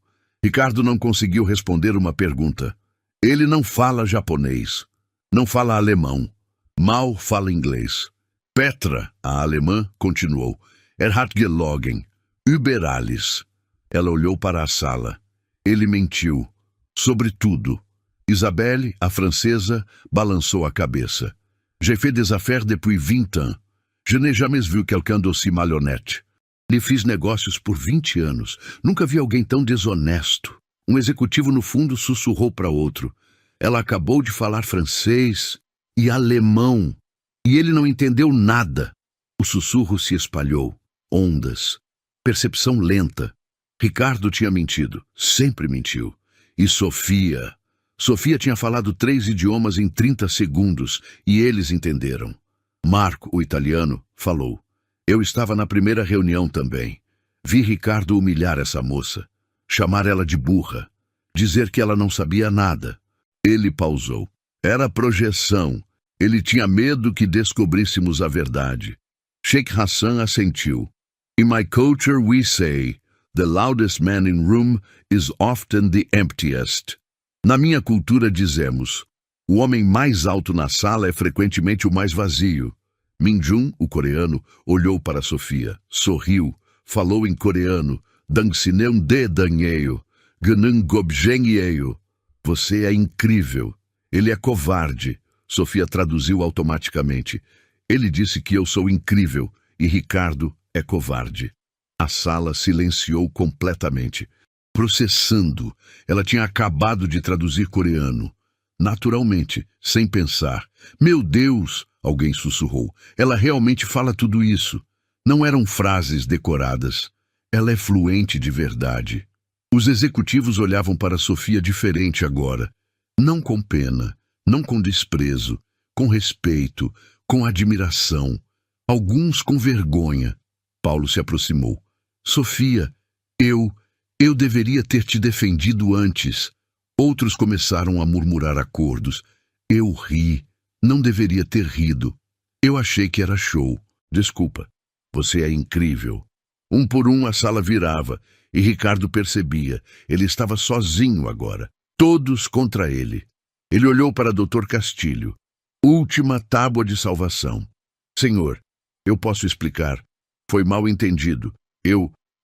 Ricardo não conseguiu responder uma pergunta. Ele não fala japonês, não fala alemão, mal fala inglês. Petra, a alemã, continuou. Hat gelogen, über alles. Ela olhou para a sala. Ele mentiu. Sobre tudo. Isabelle, a francesa, balançou a cabeça. J'ai fait des affaires depuis 20 ans. Je n'ai jamais vu quelqu'un d'aussi malhonnête. Lhe fiz negócios por 20 anos. Nunca vi alguém tão desonesto. Um executivo no fundo sussurrou para outro. Ela acabou de falar francês e alemão. E ele não entendeu nada. O sussurro se espalhou. Ondas. Percepção lenta. Ricardo tinha mentido. Sempre mentiu. E Sofia... Sofia tinha falado 3 idiomas em 30 segundos, e eles entenderam. Marco, o italiano, falou. Eu estava na primeira reunião também. Vi Ricardo humilhar essa moça, chamar ela de burra, dizer que ela não sabia nada. Ele pausou. Era projeção. Ele tinha medo que descobríssemos a verdade. Sheikh Hassan assentiu. In my culture we say, the loudest man in room is often the emptiest. Na minha cultura dizemos, o homem mais alto na sala é frequentemente o mais vazio. Min Jun, o coreano, olhou para Sofia, sorriu, falou em coreano, Dangsineum de danheio, Gnung Gobjenyeio. Você é incrível. Ele é covarde. Sofia traduziu automaticamente. Ele disse que eu sou incrível e Ricardo é covarde. A sala silenciou completamente. Processando, ela tinha acabado de traduzir coreano. Naturalmente, sem pensar. Meu Deus! Alguém sussurrou. Ela realmente fala tudo isso. Não eram frases decoradas. Ela é fluente de verdade. Os executivos olhavam para Sofia diferente agora. Não com pena, não com desprezo, com respeito, com admiração. Alguns com vergonha. Paulo se aproximou. Sofia, eu deveria ter te defendido antes. Outros começaram a murmurar acordos. Eu ri. Não deveria ter rido. Eu achei que era show. Desculpa. Você é incrível. Um por um a sala virava, e Ricardo percebia. Ele estava sozinho agora. Todos contra ele. Ele olhou para Dr. Castilho. Última tábua de salvação. Senhor, eu posso explicar. Foi mal entendido.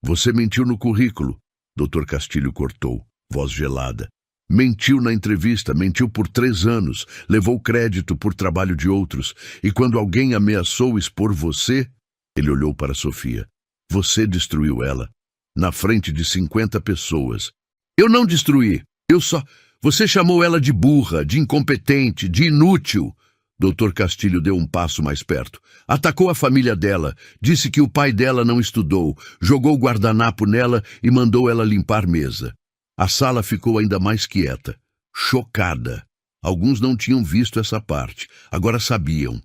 Você mentiu no currículo. Dr. Castilho cortou, voz gelada. Mentiu na entrevista, mentiu por 3 anos, levou crédito por trabalho de outros. E quando alguém ameaçou expor você, ele olhou para Sofia. Você destruiu ela, na frente de 50 pessoas. Eu não destruí, Você chamou ela de burra, de incompetente, de inútil. Dr. Castilho deu um passo mais perto. Atacou a família dela, disse que o pai dela não estudou, jogou guardanapo nela e mandou ela limpar mesa. A sala ficou ainda mais quieta, chocada. Alguns não tinham visto essa parte, agora sabiam.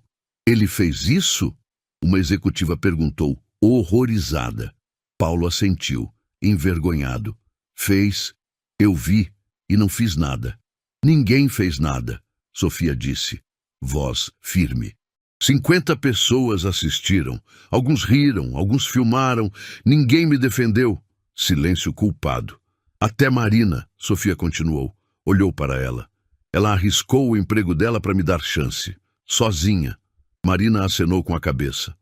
Ele fez isso? Uma executiva perguntou, horrorizada. Paulo assentiu, envergonhado. Fez. Eu vi e não fiz nada. Ninguém fez nada, Sofia disse. Voz firme. 50 pessoas assistiram. Alguns riram, alguns filmaram. Ninguém me defendeu. Silêncio culpado. Até Marina, Sofia continuou. Olhou para ela. Ela arriscou o emprego dela para me dar chance. Sozinha. Marina acenou com a cabeça.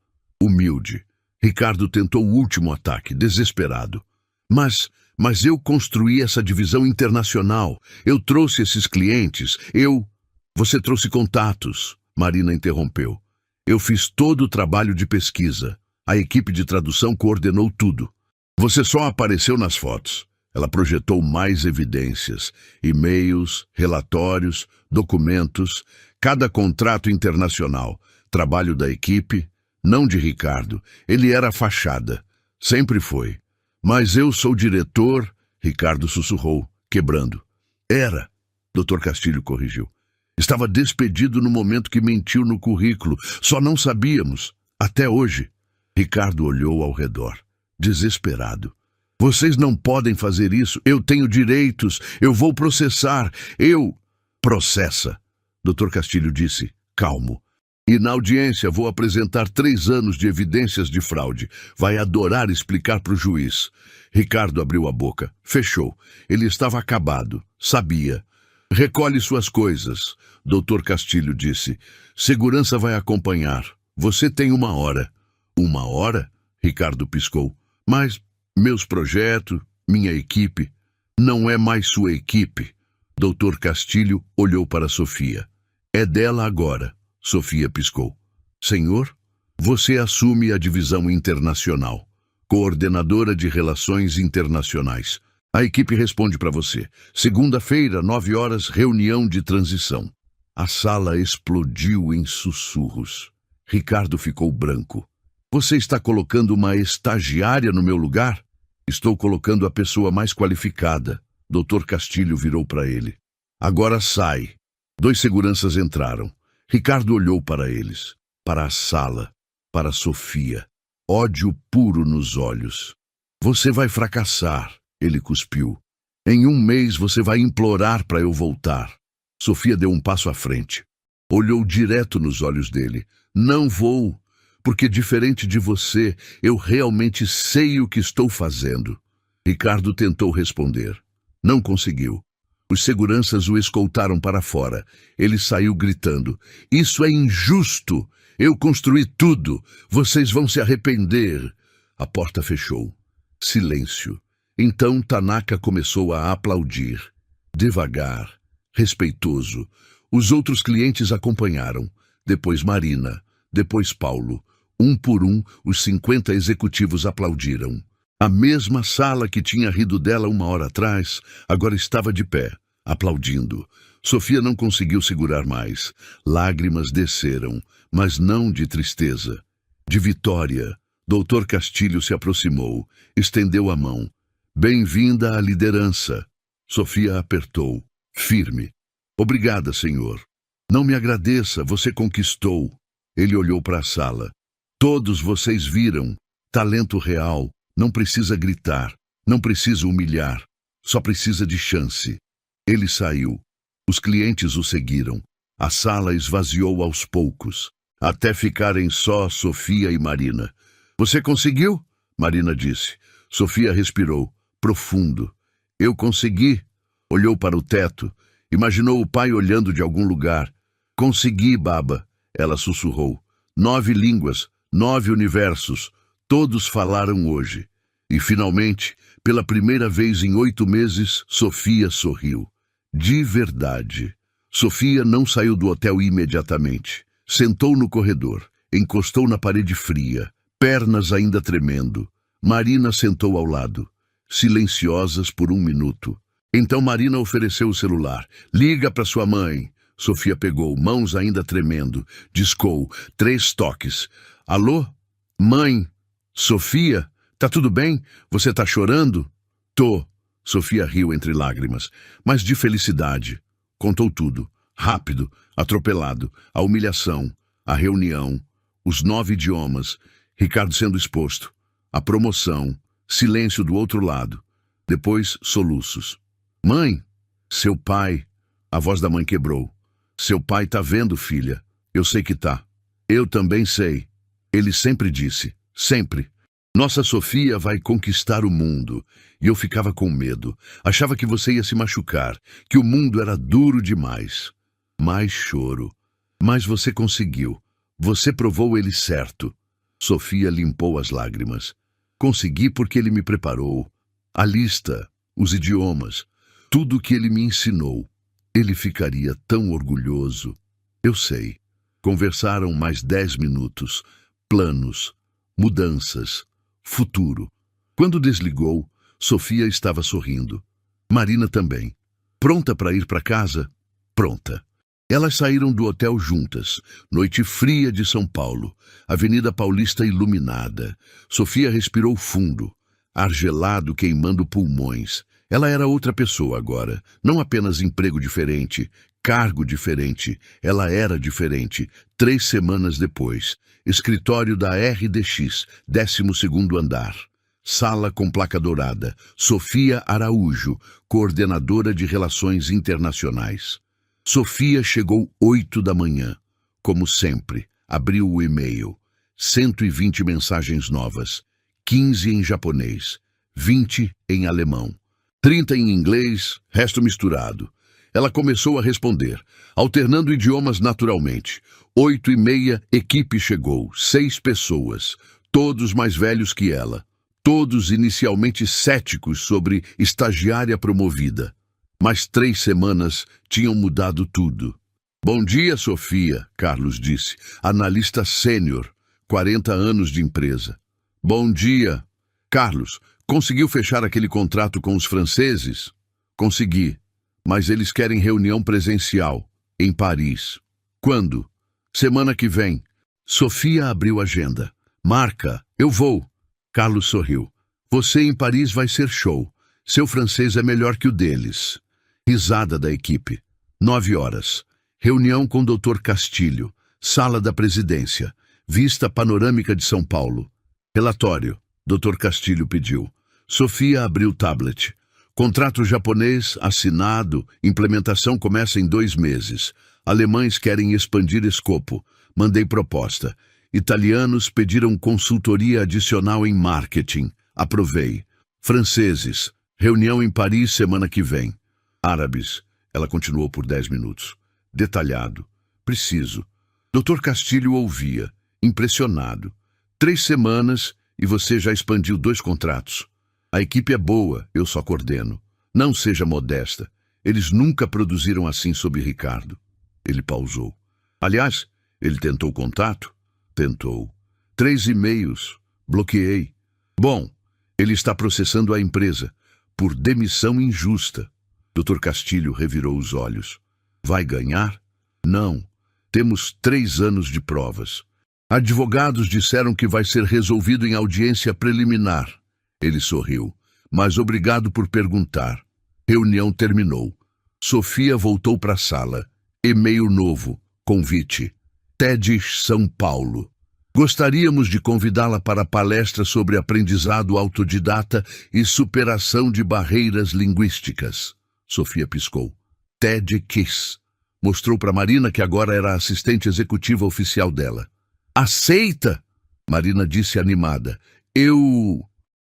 Humilde. Ricardo tentou o último ataque, desesperado. Mas eu construí essa divisão internacional. Eu trouxe esses clientes. Você trouxe contatos, Marina interrompeu. Eu fiz todo o trabalho de pesquisa. A equipe de tradução coordenou tudo. Você só apareceu nas fotos. Ela projetou mais evidências, e-mails, relatórios, documentos, cada contrato internacional, trabalho da equipe, não de Ricardo. Ele era a fachada. Sempre foi. Mas eu sou diretor, Ricardo sussurrou, quebrando. Era, Dr. Castilho corrigiu. Estava despedido no momento que mentiu no currículo. Só não sabíamos. Até hoje. Ricardo olhou ao redor, desesperado. Vocês não podem fazer isso. Eu tenho direitos. Eu vou processar. Processa, Dr. Castilho disse, calmo. E na audiência vou apresentar 3 anos de evidências de fraude. Vai adorar explicar para o juiz. Ricardo abriu a boca. Fechou. Ele estava acabado. Sabia. Recolhe suas coisas, Dr. Castilho disse. Segurança vai acompanhar. Você tem 1 hora. 1 hora? Ricardo piscou. Mas meus projetos, minha equipe, não é mais sua equipe. Dr. Castilho olhou para Sofia. É dela agora. Sofia piscou. Senhor, você assume a divisão internacional, coordenadora de relações internacionais. A equipe responde para você. Segunda-feira, 9 horas, reunião de transição. A sala explodiu em sussurros. Ricardo ficou branco. Você está colocando uma estagiária no meu lugar? Estou colocando a pessoa mais qualificada. Dr. Castilho virou para ele. Agora sai. 2 seguranças entraram. Ricardo olhou para eles, para a sala, para Sofia. Ódio puro nos olhos. Você vai fracassar. Ele cuspiu. Em 1 mês você vai implorar para eu voltar. Sofia deu um passo à frente. Olhou direto nos olhos dele. Não vou, porque diferente de você, eu realmente sei o que estou fazendo. Ricardo tentou responder. Não conseguiu. Os seguranças o escoltaram para fora. Ele saiu gritando. Isso é injusto. Eu construí tudo. Vocês vão se arrepender. A porta fechou. Silêncio. Então Tanaka começou a aplaudir. Devagar, respeitoso. Os outros clientes acompanharam. Depois Marina, depois Paulo. Um por um, os 50 executivos aplaudiram. A mesma sala que tinha rido dela uma hora atrás, agora estava de pé, aplaudindo. Sofia não conseguiu segurar mais. Lágrimas desceram, mas não de tristeza. De vitória. Doutor Castilho se aproximou, estendeu a mão. Bem-vinda à liderança. Sofia apertou, firme. Obrigada, senhor. Não me agradeça, você conquistou. Ele olhou para a sala. Todos vocês viram. Talento real. Não precisa gritar. Não precisa humilhar. Só precisa de chance. Ele saiu. Os clientes o seguiram. A sala esvaziou aos poucos, até ficarem só Sofia e Marina. Você conseguiu? Marina disse. Sofia respirou, profundo. Eu consegui. Olhou para o teto. Imaginou o pai olhando de algum lugar. Consegui, baba. Ela sussurrou. 9 línguas, 9 universos. Todos falaram hoje. E, finalmente, pela primeira vez em 8 meses, Sofia sorriu. De verdade. Sofia não saiu do hotel imediatamente. Sentou no corredor. Encostou na parede fria. Pernas ainda tremendo. Marina sentou ao lado. Silenciosas por 1 minuto. Então Marina ofereceu o celular. Liga para sua mãe. Sofia pegou, mãos ainda tremendo. Discou. 3 toques. Alô? Mãe? Sofia? Tá tudo bem? Você tá chorando? Tô. Sofia riu entre lágrimas, mas de felicidade. Contou tudo. Rápido, atropelado. A humilhação, a reunião, os 9 idiomas, Ricardo sendo exposto, a promoção, silêncio do outro lado. Depois, soluços. Mãe? Seu pai? A voz da mãe quebrou. Seu pai tá vendo, filha. Eu sei que tá. Eu também sei. Ele sempre disse. Sempre. Nossa Sofia vai conquistar o mundo. E eu ficava com medo. Achava que você ia se machucar, que o mundo era duro demais. Mais choro. Mas você conseguiu. Você provou ele certo. Sofia limpou as lágrimas. Consegui porque ele me preparou. A lista, os idiomas, tudo o que ele me ensinou. Ele ficaria tão orgulhoso. Eu sei. Conversaram mais 10 minutos. Planos, mudanças, futuro. Quando desligou, Sofia estava sorrindo. Marina também. Pronta para ir para casa? Pronta. Elas saíram do hotel juntas. Noite fria de São Paulo. Avenida Paulista iluminada. Sofia respirou fundo. Ar gelado queimando pulmões. Ela era outra pessoa agora. Não apenas emprego diferente, cargo diferente. Ela era diferente. 3 semanas depois. Escritório da RDX, 12º andar. Sala com placa dourada. Sofia Araújo, coordenadora de Relações Internacionais. Sofia chegou 8 da manhã. Como sempre, abriu o e-mail. 120 mensagens novas. 15 em japonês. 20 em alemão. 30 em inglês, resto misturado. Ela começou a responder, alternando idiomas naturalmente. 8h30, equipe chegou. 6 pessoas. Todos mais velhos que ela. Todos inicialmente céticos sobre estagiária promovida. Mas 3 semanas tinham mudado tudo. Bom dia, Sofia, Carlos disse. Analista sênior, 40 anos de empresa. Bom dia. Carlos, conseguiu fechar aquele contrato com os franceses? Consegui, mas eles querem reunião presencial, em Paris. Quando? Semana que vem. Sofia abriu a agenda. Marca, eu vou. Carlos sorriu. Você em Paris vai ser show. Seu francês é melhor que o deles. Risada da equipe. 9 horas. Reunião com o Dr. Castilho. Sala da presidência. Vista panorâmica de São Paulo. Relatório. Dr. Castilho pediu. Sofia abriu o tablet. Contrato japonês assinado. Implementação começa em 2 meses. Alemães querem expandir escopo. Mandei proposta. Italianos pediram consultoria adicional em marketing. Aprovei. Franceses. Reunião em Paris semana que vem. Árabes. Ela continuou por 10 minutos. Detalhado. Preciso. Dr. Castilho ouvia. Impressionado. 3 semanas e você já expandiu 2 contratos. A equipe é boa, eu só coordeno. Não seja modesta. Eles nunca produziram assim sob Ricardo. Ele pausou. Aliás, ele tentou contato? Tentou. 3 e-mails. Bloqueei. Bom, ele está processando a empresa por demissão injusta. Dr. Castilho revirou os olhos. Vai ganhar? Não. Temos 3 anos de provas. Advogados disseram que vai ser resolvido em audiência preliminar. Ele sorriu. Mas obrigado por perguntar. Reunião terminou. Sofia voltou para a sala. E-mail novo. Convite. TED São Paulo. Gostaríamos de convidá-la para a palestra sobre aprendizado autodidata e superação de barreiras linguísticas. Sofia piscou. TED Kiss. Mostrou para Marina que agora era a assistente executiva oficial dela. Aceita? Marina disse animada.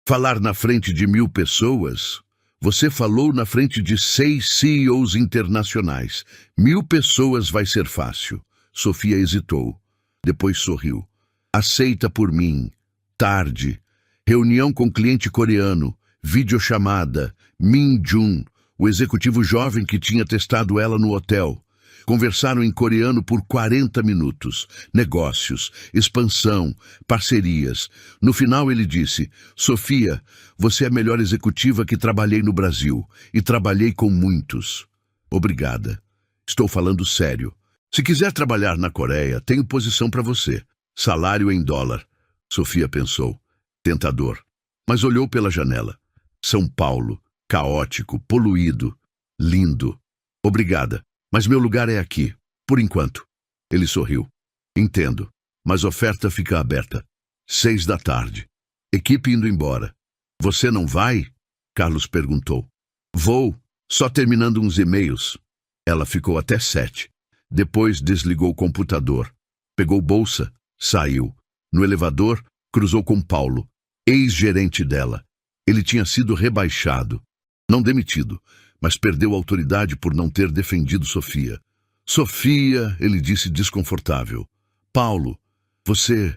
Falar na frente de 1000 pessoas? Você falou na frente de 6 CEOs internacionais. 1000 pessoas vai ser fácil. Sofia hesitou. Depois sorriu. Aceita por mim. Tarde. Reunião com cliente coreano. Videochamada. Min Jun, o executivo jovem que tinha testado ela no hotel. Conversaram em coreano por 40 minutos. Negócios, expansão, parcerias. No final ele disse, Sofia, você é a melhor executiva que trabalhei no Brasil. E trabalhei com muitos. Obrigada. Estou falando sério. Se quiser trabalhar na Coreia, tenho posição para você. Salário em dólar. Sofia pensou. Tentador. Mas olhou pela janela. São Paulo. Caótico, poluído. Lindo. Obrigada. Mas meu lugar é aqui, por enquanto. Ele sorriu. Entendo, mas oferta fica aberta. 6 da tarde. Equipe indo embora. Você não vai? Carlos perguntou. Vou, só terminando uns e-mails. Ela ficou até 7. Depois desligou o computador. Pegou bolsa, saiu. No elevador, cruzou com Paulo, ex-gerente dela. Ele tinha sido rebaixado. Não demitido, mas perdeu a autoridade por não ter defendido Sofia. Sofia, ele disse desconfortável. Paulo, você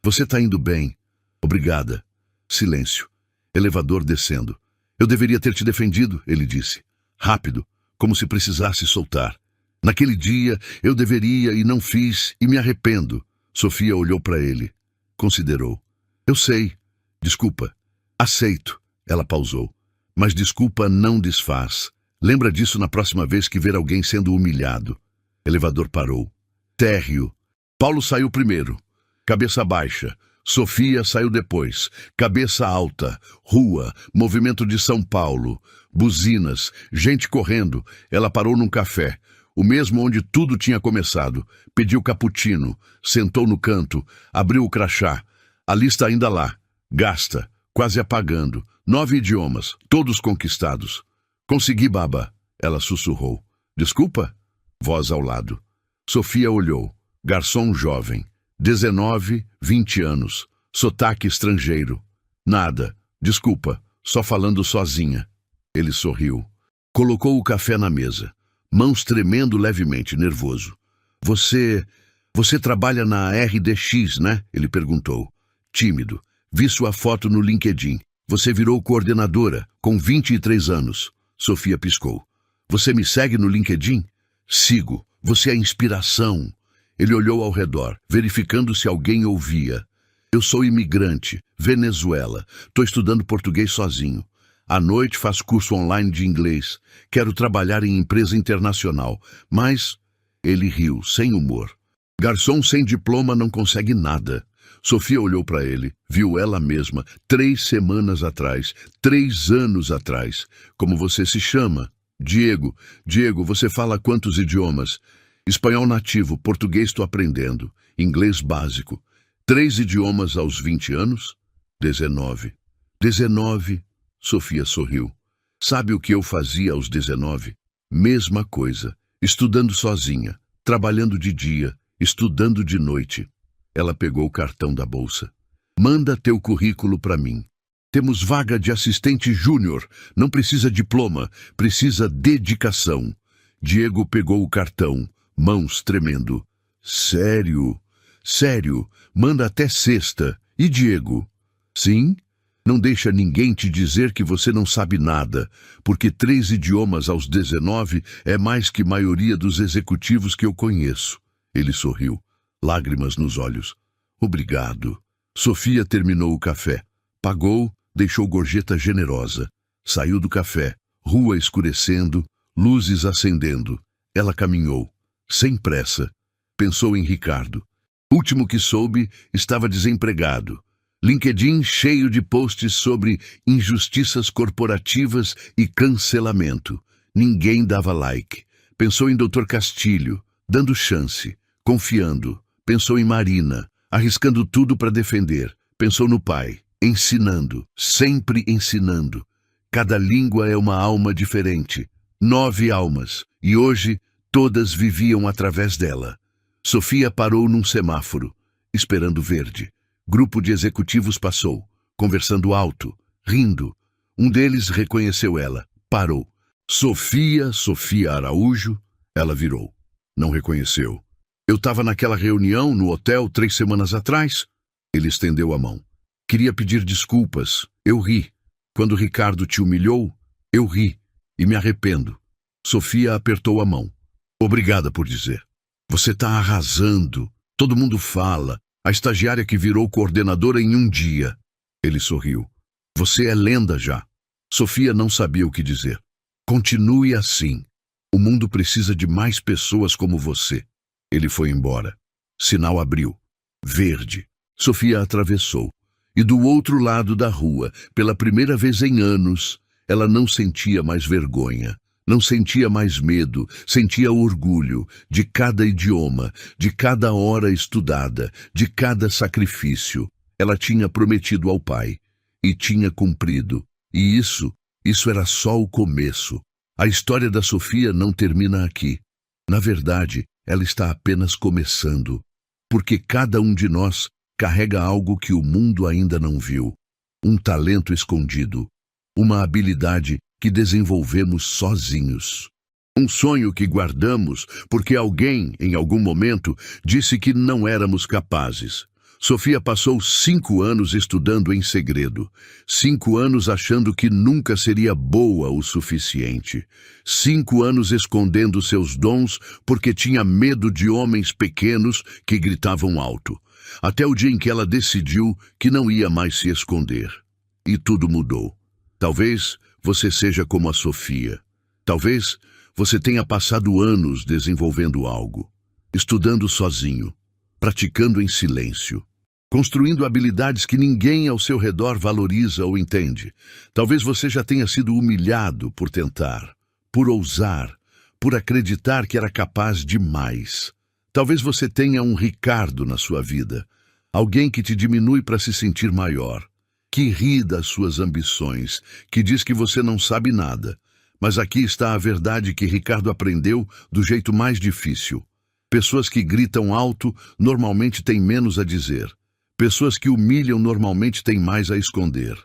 está indo bem. Obrigada. Silêncio. Elevador descendo. Eu deveria ter te defendido, ele disse. Rápido, como se precisasse soltar. Naquele dia, eu deveria e não fiz, e me arrependo. Sofia olhou para ele. Considerou. Eu sei. Desculpa. Aceito. Ela pausou. Mas desculpa não desfaz. Lembra disso na próxima vez que ver alguém sendo humilhado. Elevador parou. Térreo. Paulo saiu primeiro. Cabeça baixa. Sofia saiu depois. Cabeça alta. Rua. Movimento de São Paulo. Buzinas. Gente correndo. Ela parou num café. O mesmo onde tudo tinha começado. Pediu cappuccino. Sentou no canto. Abriu o crachá. A lista ainda lá. Gasta. Quase apagando. 9 idiomas. Todos conquistados. Consegui, baba. Ela sussurrou. Desculpa? Voz ao lado. Sofia olhou. Garçom jovem. 19, 20 anos. Sotaque estrangeiro. Nada. Desculpa. Só falando sozinha. Ele sorriu. Colocou o café na mesa. Mãos tremendo levemente, nervoso. Você trabalha na RDX, né? Ele perguntou. Tímido. Vi sua foto no LinkedIn. Você virou coordenadora, com 23 anos. Sofia piscou. Você me segue no LinkedIn? Sigo. Você é inspiração. Ele olhou ao redor, verificando se alguém ouvia. Eu sou imigrante, Venezuela. Estou estudando português sozinho. À noite faço curso online de inglês. Quero trabalhar em empresa internacional. Mas... Ele riu, sem humor. Garçom sem diploma não consegue nada. Sofia olhou para ele, viu ela mesma, 3 semanas atrás, 3 anos atrás. Como você se chama? Diego. Diego, você fala quantos idiomas? Espanhol nativo, português estou aprendendo, inglês básico. 3 idiomas aos 20 anos? 19. 19, Sofia sorriu. Sabe o que eu fazia aos 19? Mesma coisa, estudando sozinha, trabalhando de dia, estudando de noite. Ela pegou o cartão da bolsa. Manda teu currículo para mim. Temos vaga de assistente júnior. Não precisa diploma, precisa dedicação. Diego pegou o cartão, mãos tremendo. Sério? Sério, manda até sexta. E Diego? Sim? Não deixa ninguém te dizer que você não sabe nada, porque 3 idiomas aos 19 é mais que maioria dos executivos que eu conheço. Ele sorriu, lágrimas nos olhos. Obrigado. Sofia terminou o café. Pagou, deixou gorjeta generosa. Saiu do café, rua escurecendo, luzes acendendo. Ela caminhou, sem pressa. Pensou em Ricardo. Último que soube, estava desempregado. LinkedIn cheio de posts sobre injustiças corporativas e cancelamento. Ninguém dava like. Pensou em Dr. Castilho, dando chance, confiando. Pensou em Marina, arriscando tudo para defender. Pensou no pai, ensinando, sempre ensinando. Cada língua é uma alma diferente. 9 almas, e hoje todas viviam através dela. Sofia parou num semáforo, esperando verde. Grupo de executivos passou, conversando alto, rindo. Um deles reconheceu ela, parou. Sofia Araújo. Ela virou. Não reconheceu. Eu estava naquela reunião no hotel 3 semanas atrás. Ele estendeu a mão. Queria pedir desculpas. Eu ri. Quando Ricardo te humilhou, eu ri e me arrependo. Sofia apertou a mão. Obrigada por dizer. Você está arrasando. Todo mundo fala. A estagiária que virou coordenadora em um dia. Ele sorriu. Você é lenda já. Sofia não sabia o que dizer. Continue assim. O mundo precisa de mais pessoas como você. Ele foi embora. Sinal abriu. Verde. Sofia atravessou. E do outro lado da rua, pela primeira vez em anos, ela não sentia mais vergonha. Não sentia mais medo, sentia orgulho de cada idioma, de cada hora estudada, de cada sacrifício. Ela tinha prometido ao pai, e tinha cumprido. E isso era só o começo. A história da Sofia não termina aqui. Na verdade, ela está apenas começando. Porque cada um de nós carrega algo que o mundo ainda não viu. Um talento escondido, uma habilidade que desenvolvemos sozinhos. Um sonho que guardamos porque alguém, em algum momento, disse que não éramos capazes. Sofia passou 5 anos estudando em segredo. 5 anos achando que nunca seria boa o suficiente. 5 anos escondendo seus dons porque tinha medo de homens pequenos que gritavam alto. Até o dia em que ela decidiu que não ia mais se esconder. E tudo mudou. Talvez você seja como a Sofia. Talvez você tenha passado anos desenvolvendo algo, estudando sozinho, praticando em silêncio, construindo habilidades que ninguém ao seu redor valoriza ou entende. Talvez você já tenha sido humilhado por tentar, por ousar, por acreditar que era capaz de mais. Talvez você tenha um Ricardo na sua vida, alguém que te diminui para se sentir maior, que ri das suas ambições, que diz que você não sabe nada. Mas aqui está a verdade que Ricardo aprendeu do jeito mais difícil. Pessoas que gritam alto normalmente têm menos a dizer. Pessoas que humilham normalmente têm mais a esconder.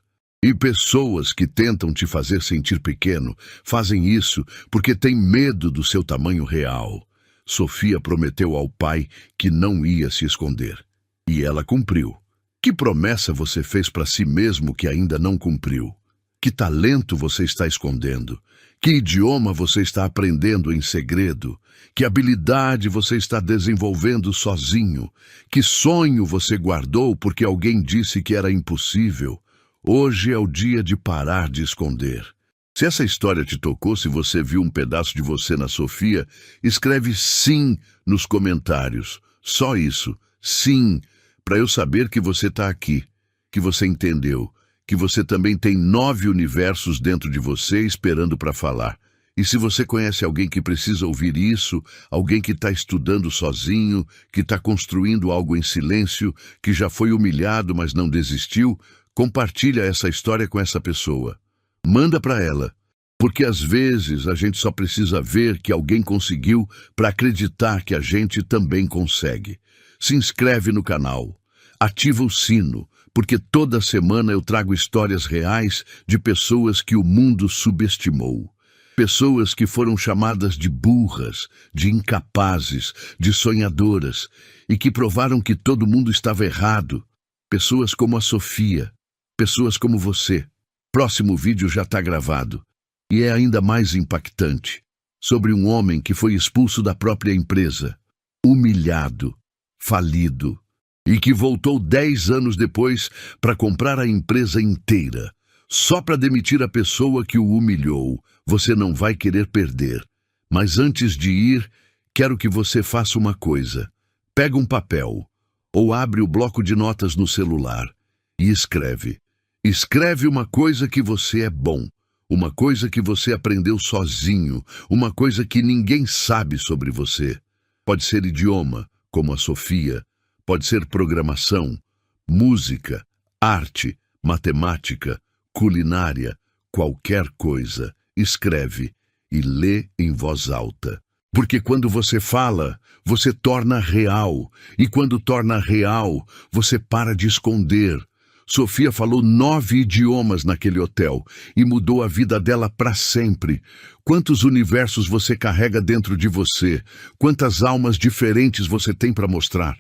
E pessoas que tentam te fazer sentir pequeno fazem isso porque têm medo do seu tamanho real. Sofia prometeu ao pai que não ia se esconder. E ela cumpriu. Que promessa você fez para si mesmo que ainda não cumpriu? Que talento você está escondendo? Que idioma você está aprendendo em segredo? Que habilidade você está desenvolvendo sozinho? Que sonho você guardou porque alguém disse que era impossível? Hoje é o dia de parar de esconder. Se essa história te tocou, se você viu um pedaço de você na Sofia, escreve sim nos comentários. Só isso, sim, para eu saber que você está aqui, que você entendeu, que você também tem 9 universos dentro de você esperando para falar. E se você conhece alguém que precisa ouvir isso, alguém que está estudando sozinho, que está construindo algo em silêncio, que já foi humilhado, mas não desistiu, compartilha essa história com essa pessoa. Manda para ela, porque às vezes a gente só precisa ver que alguém conseguiu para acreditar que a gente também consegue. Se inscreve no canal, ativa o sino, porque toda semana eu trago histórias reais de pessoas que o mundo subestimou. Pessoas que foram chamadas de burras, de incapazes, de sonhadoras, e que provaram que todo mundo estava errado. Pessoas como a Sofia, Pessoas como você. Próximo vídeo já está gravado. E é ainda mais impactante. Sobre um homem que foi expulso da própria empresa, humilhado, falido, e que voltou 10 anos depois para comprar a empresa inteira, só para demitir a pessoa que o humilhou. Você não vai querer perder. Mas antes de ir, quero que você faça uma coisa. Pega um papel, ou abre o bloco de notas no celular, e escreve. Escreve uma coisa que você é bom. Uma coisa que você aprendeu sozinho, uma coisa que ninguém sabe sobre você. Pode ser idioma, como a Sofia, pode ser programação, música, arte, matemática, culinária, qualquer coisa. Escreve e lê em voz alta. Porque quando você fala, você torna real, e quando torna real, você para de esconder. Sofia falou 9 idiomas naquele hotel e mudou a vida dela para sempre. Quantos universos você carrega dentro de você? Quantas almas diferentes você tem para mostrar?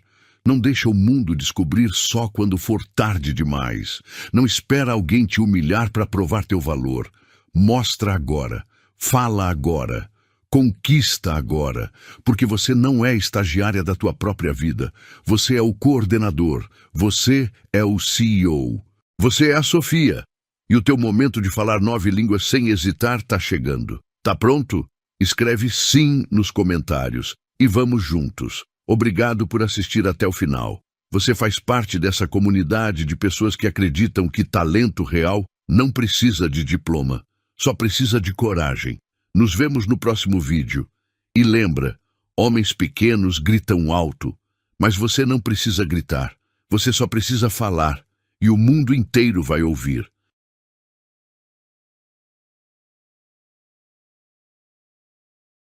Não deixa o mundo descobrir só quando for tarde demais. Não espera alguém te humilhar para provar teu valor. Mostra agora. Fala agora. Conquista agora, porque você não é estagiária da tua própria vida. Você é o coordenador, você é o CEO. Você é a Sofia. E o teu momento de falar 9 línguas sem hesitar está chegando. Tá pronto? Escreve sim nos comentários e vamos juntos. Obrigado por assistir até o final. Você faz parte dessa comunidade de pessoas que acreditam que talento real não precisa de diploma, só precisa de coragem. Nos vemos no próximo vídeo. E lembra, homens pequenos gritam alto, mas você não precisa gritar. Você só precisa falar, e o mundo inteiro vai ouvir.